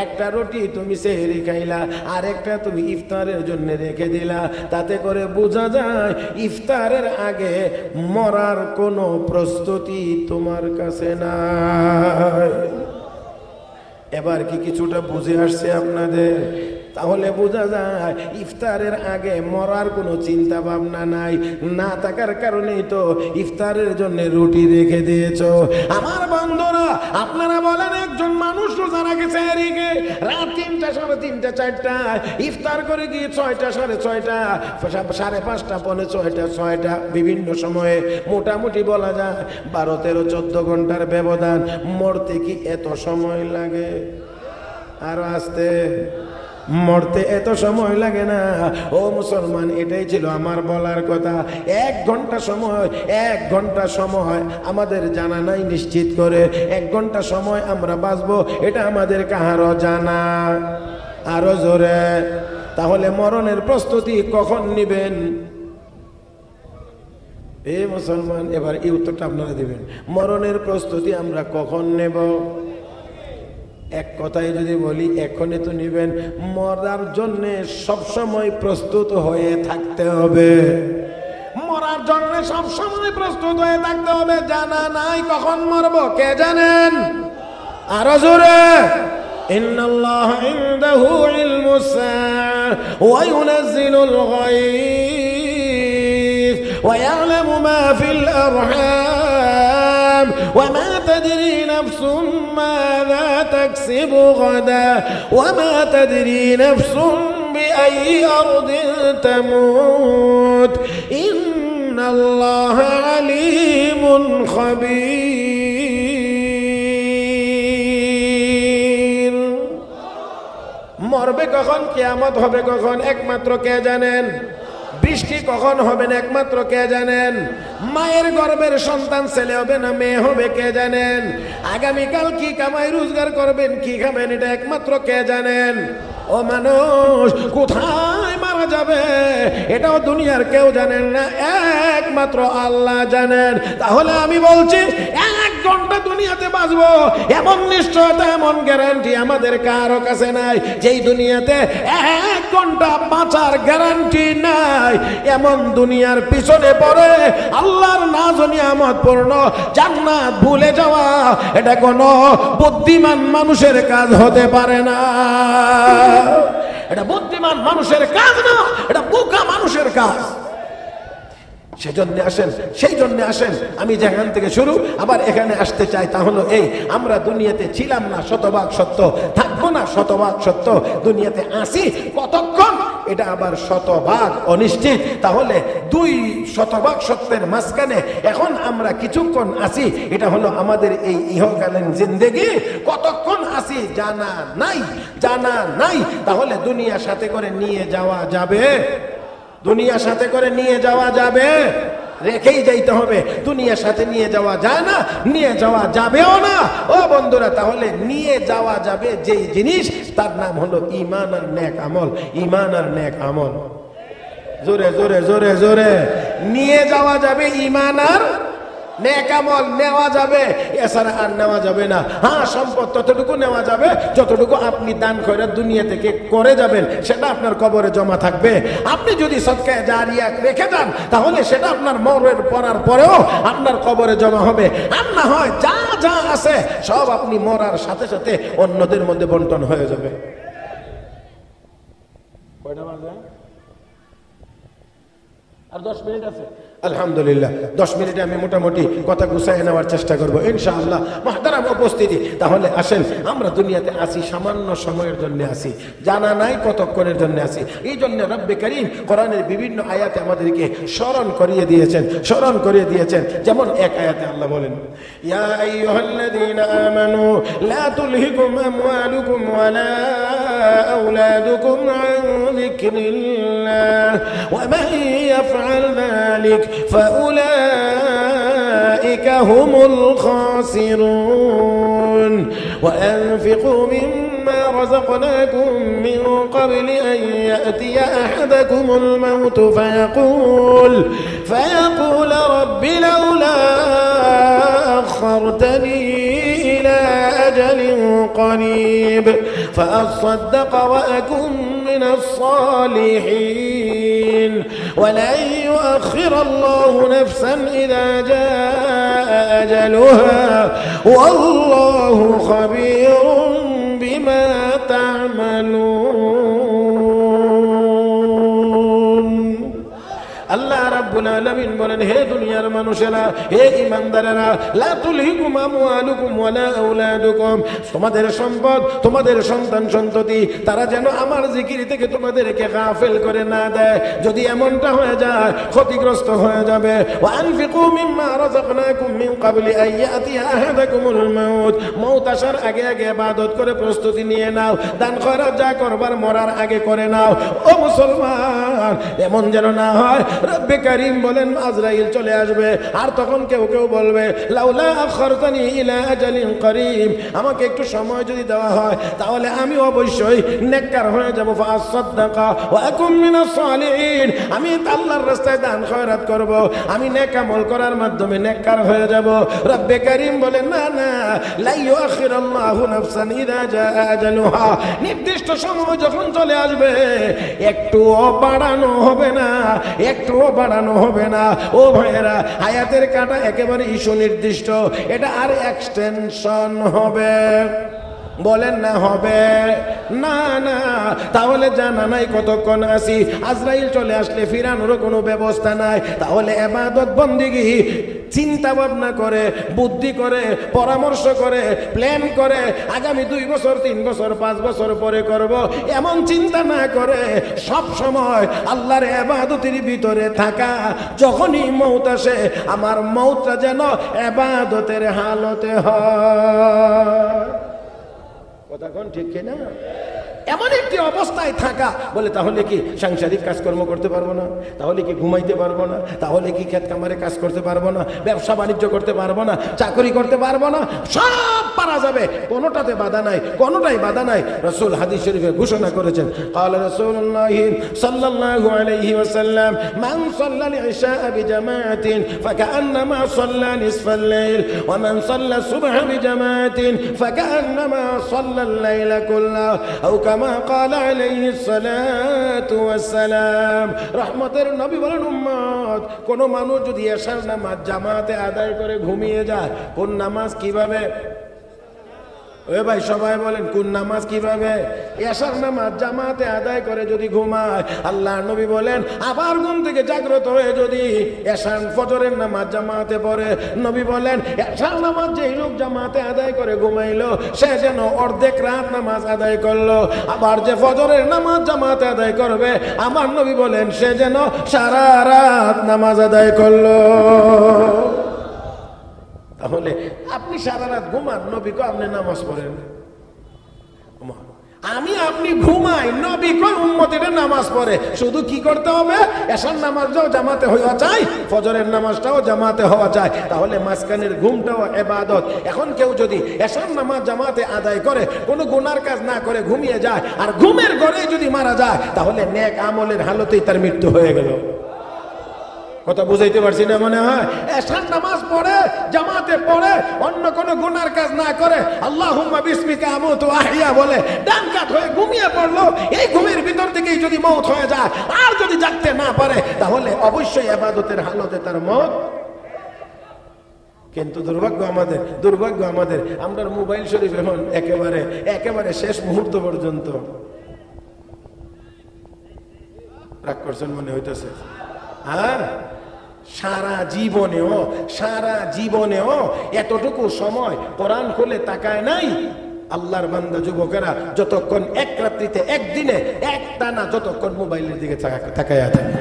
[SPEAKER 1] একটা রুটি তুমি সেহরি খাইলা, আর একটা তুমি ইফতারের জন্য রেখে দিলা। তাতে করে বোঝা যায় ইফতারের আগে মরার কোনো প্রস্তুতি তোমার কাছে নাই। এবার কি কিছুটা বুঝে আসছে আপনাদের? তাহলে বোঝা যায় ইফতারের আগে মরার কোনো চিন্তা ভাবনা নাই, না থাকার কারণেই তো ইফতারের জন্য রুটি রেখে দিয়েছো। আমার বন্ধুরা, আপনারা বলেন একজন মানুষ রোজা রাখে সেহরিকে রাত 3টা, 3:30, 4টায় ইফতার করে গিয়ে 6টা, 6:30, 5:30, 5:45, 6টা বিভিন্ন সময়ে মোটামুটি বলা যায় 12, 13, 14 ঘন্টার ব্যবধান। মরতে কি এত সময় লাগে? আরো আসতে মরতে এত সময় লাগে না। ও মুসলমান, এটাই ছিল আমার বলার কথা। 1 ঘন্টা সময়, 1 ঘন্টা সময় আমাদের জানা নাই নিশ্চিত করে। 1 ঘন্টা সময় আমরা বাঁচবো এটা আমাদের কাহারও জানা। আরো জোরে। তাহলে মরণের প্রস্তুতি কখন নিবেন? এ মুসলমান, এবার এই উত্তরটা আপনারা দিবেন। মরণের প্রস্তুতি আমরা কখন নেব? এক কথায় যদি বলি, এখনই তো নিবেন। মরার জন্য সবসময় প্রস্তুত হয়ে থাকতে হবে। মরার জন্য সবসময় প্রস্তুত হয়ে থাকতে হবে। জানা নাই কখন মরব, কে জানেন? আরো জোরে। ইন্নাল্লাহা ইনদাহু ইলমুস সাআ ওয়া ইউনাজ্জিলুল গায়ব ওয়া ইয়ালামু মা ফিল আরহাম ওয়া মা تدري نفس ماذا تكسب غدا وما تدري نفس بأي أرض تموت إن الله عليم خبير। মরবে কখন, কিয়ামত হবে কখন, একমাত্র কে জানেন? বৃষ্টি কখন হবে না, একমাত্র কে জানেন? মায়ের গর্ভের সন্তান ছেলে হবে না মেয়ে হবে, কে জানেন? আগামীকাল কি কামাই রোজগার করবেন, কি খাবেন, এটা একমাত্র কে জানেন? ও মানুষ, কোথায় মারা যাবে এটাও দুনিয়ার কেউ জানেন না, একমাত্র আল্লাহ জানেন। তাহলে আমি বলছি 1 ঘন্টা দুনিয়াতে বাঁচবো এমন নিশ্চয়তা, এমন গ্যারান্টি আমাদের কারো কাছে নাই। যেই দুনিয়াতে 1 ঘন্টা বাঁচার গ্যারান্টি নাই, এমন দুনিয়ার পিছনে পড়ে আল্লাহর নাজ ও নিয়ামত পূর্ণ জান্নাত ভুলে যাওয়া, এটা কোনো বুদ্ধিমান মানুষের কাজ হতে পারে না। এটা বুদ্ধিমান মানুষের কাজ না, এটা বোকা মানুষের কাজ। সেই জন্য আসেন আমি যেখান থেকে শুরু আবার এখানে আসতে চাই। তা হলো এই, আমরা দুনিয়াতে ছিলাম না শতভাগ সত্য, থাকবো না শতভাগ সত্য, দুনিয়াতে আসি কতক্ষণ এটা আবার শতভাগ অনিশ্চিত। তাহলে 2 শতভাগ সত্যের মাঝখানে এখন আমরা কিছুক্ষণ আসি, এটা হলো আমাদের এই ইহকালীন জিন্দেগি। কতক্ষণ আসি জানা নাই, জানা নাই। তাহলে দুনিয়া সাথে করে নিয়ে যাওয়া যাবে? দুনিয়া সাথে করে নিয়ে যাওয়া যাবে? রেখেই যাইতে হবে। দুনিয়ার সাথে নিয়ে যাওয়া যায় না, নিয়ে যাওয়া যাবেও না। ও বন্ধুরা, তাহলে নিয়ে যাওয়া যাবে যেই জিনিস, তার নাম হলো ঈমান আর নেক আমল। ঈমান আর নেক আমল। জোরে জোরে জোরে জোরে। নিয়ে যাওয়া যাবে ঈমান আর নেক আমল, নেওয়া যাবে, এছাড়া আর নেওয়া যাবে না। হ্যাঁ, সম্পদ ততটুকু নেওয়া যাবে যতটুকু আপনি দান খয়রাত দুনিয়া থেকে করে যাবেন, সেটা আপনার কবরে জমা থাকবে। আপনি যদি সদকায়ে জারিয়া রেখে যান, তাহলে সেটা আপনার মরণের পড়ার পরেও আপনার কবরে জমা হবে। আর না হয় যা যা আছে সব আপনি মরার সাথে সাথে অন্যদের মধ্যে বন্টন হয়ে যাবে। কয়টা বাজে? আর 10 মিনিট আছে আলহামদুলিল্লাহ 10 মিনিটে আমি মোটামুটি কথা গুছায় নেওয়ার চেষ্টা করব ইনশাআল্লাহ। মুহতারাম উপস্থিতি, তাহলে আসেন আমরা দুনিয়াতে আসি সামান্য সময়ের জন্য আসি, জানা নাই কতক্ষণের জন্য আসি। এই জন্য রব্বে কারীম কোরআনের বিভিন্ন আয়াতে আমাদেরকে স্মরণ করিয়ে দিয়েছেন। যেমন এক আয়াতে আল্লাহ বলেন, ইয়া আইয়ুহাল্লাযীনা আমানু লা তুলহিকুম আমওয়ালুকুম ওয়ালা আওলাদুকুম আন যিকরিল্লাহ ওয়া মান ইয়াফআল যালিক فأولئك هم الخاسرون وأنفقوا مما رزقناكم من قبل أن يأتي أحدكم الموت فيقول رب لولا أخرتني إلى أجل قريب فأصدق وأكن من الصالحين ولن يؤخر الله نفسا إذا جاء أجلها والله خبير بما تعملون। আল্লাহ রাব্বুল আলামিন বলেন, হে দুনিয়ার মানুষেরা, হে ঈমানদারেরা, লা তুলহিকুম আমওয়ালুকুম ওয়ালা আওলাদুকুম, তোমাদের সম্পদ, তোমাদের সন্তান সন্ততি তারা যেন আমার জিকির থেকে তোমাদেরকে গাফেল করে না দেয়। যদি এমনটা হয়ে যায় ক্ষতিগ্রস্ত হয়ে যাবে। ওয়া আনফিকু মিম্মা রাযাকনাকুম মিন ক্বাবলি আন ইয়াতিয়া আহাদাকুমুল মাউত, মউত আসার আগে আগে ইবাদত করে প্রস্তুতি নিয়ে নাও। দান খয়রাত যা করবার মরার আগে করে নাও। ও মুসলমান, এমন যেন না হয় রব্বে কারীম বলেন আজরাইল চলে আসবে আর তখন কেউ বলবে, লাউলা আখারতানি ইলা আজালিন করিম, আমাকে একটু সময় যদি দেওয়া হয় তাহলে আমি অবশ্যই নেককার হয়ে যাব। ফাসাদদাকা ওয়া আকুম মিনাস সালিহিন, আমি আল্লাহর রাস্তায় দান খয়রাত করব, আমি নেক আমল করার মাধ্যমে নেককার হয়ে যাব। রব্বে কারীম বলেন, না না, লা ইউআখিরুল্লাহু নাফসান ইযা জাআ আজালুহা, নির্দিষ্ট সময় যখন চলে আসবে একটুও বাড়ানো হবে না, একটুও বাড়ানো হবে না। ও ভাইয়েরা, হায়াতের কাঁটা একেবারে সুনির্দিষ্ট, এটা আর এক্সটেনশন হবে, বলেন না হবে না? না, তাহলে জানা নাই কতক্ষণ আসি। আজরাইল চলে আসলে ফিরানোর কোনো ব্যবস্থা নাই। তাহলে ইবাদত বন্দেগী চিন্তা ভাবনা করে, বুদ্ধি করে, পরামর্শ করে, প্ল্যান করে আগামী 2 বছর 3 বছর 5 বছর পরে করব, এমন চিন্তা না করে সব সময় আল্লাহর ইবাদতের ভিতরে থাকা। যখনই মউত আসে আমার মউতটা যেন ইবাদতের হালতে হয়। কথা কোন ঠিক কিনা? এমন একটি অবস্থায় থাকা, বলে তাহলে কি সাংসারিক কাজকর্ম করতে পারবো না? তাহলে কি ঘুমাইতে পারবো না? তাহলে কি ক্ষেত কামারে কাজ করতে পারবো না? ব্যবসা বাণিজ্য করতে পারবো না? চাকরি করতে পারবো না? সব পারা যাবে, কোনোটাতে বাধা নাই, কোনোটাই বাধা নাই। রাসূল হাদিস শরীফে ঘোষণা করেছেন, قال رسول الله صلى الله عليه وسلم من صلى العشاء بجماعة فكأنما صلى نصف الليل ومن صلى الصبح بجماعة فكأنما صلى الليل كله أو كما قال عليه الصلاة والسلام। রহমতের নবী বলেন, উম্মত, কোন মানুষ যদি এশার নামাজ জামাতে আদায় করে ঘুমিয়ে যায়, কোন নামাজ কিভাবে? ওই ভাই সবাই বলেন, কোন নামাজ কিভাবে? এশার নামাজ জামাতে আদায় করে যদি ঘুমায়, আল্লাহর নবী বলেন আবার ঘুম থেকে জাগ্রত হয়ে যদি এশার ফজরের নামাজ জামাতে পড়ে, নবী বলেন এশার নামাজ যেই লোক জামাতে আদায় করে ঘুমাইলো সে যেন অর্ধেক রাত নামাজ আদায় করলো। আবার যে ফজরের নামাজ জামাতে আদায় করবে, আমার নবী বলেন সে যেন সারা রাত নামাজ আদায় করলো। তাহলে আপনি সারা রাত ঘুমান, নবী কো আপনি নামাজ পড়েন। আমি আপনি ঘুমাই, নবী কো উম্মতের নামাজ পড়ে। শুধু কি করতে হবে? এশার নামাজটাও জামাতে হওয়া চাই, ফজরের নামাজটাও জামাতে হওয়া চাই। তাহলে মাঝখানের ঘুমটাও ইবাদত। এখন কেউ যদি এশার নামাজ জামাতে আদায় করে, কোনো গুনার কাজ না করে ঘুমিয়ে যায়, আর ঘুমের ঘরে যদি মারা যায়, তাহলে নেক আমলের হালতেই তার মৃত্যু হয়ে গেল। কথা বুঝাইতে পারছি না মনে হয়? এশার নামাজ পড়ে, জামাতে পড়ে, অন্য কোনো গুনার কাজ না করে, আল্লাহুম্মা বিসমিকা আমুতু আহইয়া বলে ডান কাত হয়ে ঘুমিয়ে পড়লো। এই ঘুমের ভিতর থেকেই যদি মওত হয়ে যায়, আর যদি জাগতে না পারে, তাহলে অবশ্যই ইবাদতের হালতে তার মওত। কিন্তু দুর্ভাগ্য আমাদের, আমরা মোবাইল শরীফ এখন একেবারে শেষ মুহূর্ত পর্যন্ত রাগ করছেন মনে হইতেছে। আর সারা জীবনেও এতটুকু সময় কোরআন খুলে তাকায় নাই। আল্লাহর বান্দা যুবকেরা যতক্ষণ এক রাত্রিতে একদিনে একটানা যতক্ষণ মোবাইলের দিকে তাকায়া থাকে।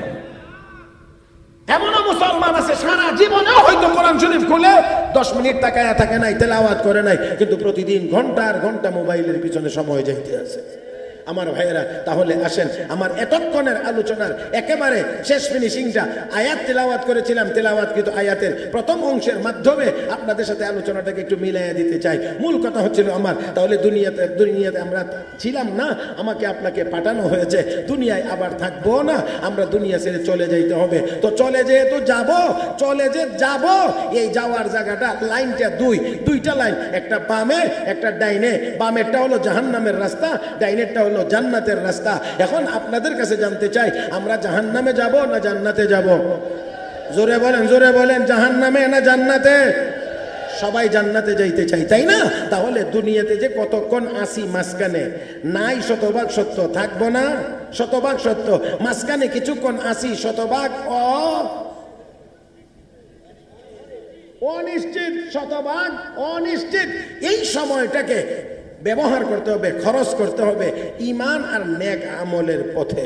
[SPEAKER 1] এমনও মুসলমান আছে সারা জীবনেও হয়তো কোরআন শরীফ খুলে 10 মিনিট তাকায়া থাকে নাই, তেলাওয়াত করে নাই, কিন্তু প্রতিদিন ঘন্টার ঘন্টা মোবাইলের পিছনে সময় যাইতে আছে। আমার ভাইয়েরা, তাহলে আসেন আমার এতক্ষণের আলোচনার একেবারে শেষ ফিনিশিংটা আয়াত তেলাওয়াত করেছিলাম, তেলাওয়াতকৃত আয়াতের প্রথম অংশের মাধ্যমে আপনাদের সাথে আলোচনাটাকে একটু মিলাইয়া দিতে চাই। মূল কথা হচ্ছিল আমার, তাহলে দুনিয়াতে আমরা ছিলাম না, আমাকে আপনাকে পাঠানো হয়েছে, দুনিয়ায় আবার থাকবো না, আমরা দুনিয়া ছেড়ে চলে যাইতে হবে। তো চলে যাব, এই যাওয়ার জায়গাটা লাইনটা দুইটা লাইন, একটা বামে একটা ডাইনে। বামেরটা হলো জাহান্নামের রাস্তা, ডাইনেরটা হলো জান্নাতের রাস্তা। এখন আপনাদের কাছে জানতে চাই, আমরা জাহান্নামে যাব না জান্নাতে যাব? জোরে বলেন জাহান্নামে না জান্নাতে? সবাই জান্নাতে যাইতে চাই, তাই না? তাহলে দুনিয়াতে যে কতক্ষণ আসি মাঝখানে নাই শতভাগ সত্য, থাকবো না শতভাগ সত্য, মাঝখানে কিছুক্ষণ আসি শতভাগ অনিশ্চিত, শতভাগ অনিশ্চিত। এই সময়টাকে ব্যবহার করতে হবে, খরচ করতে হবে ঈমান আর নেক আমলের পথে।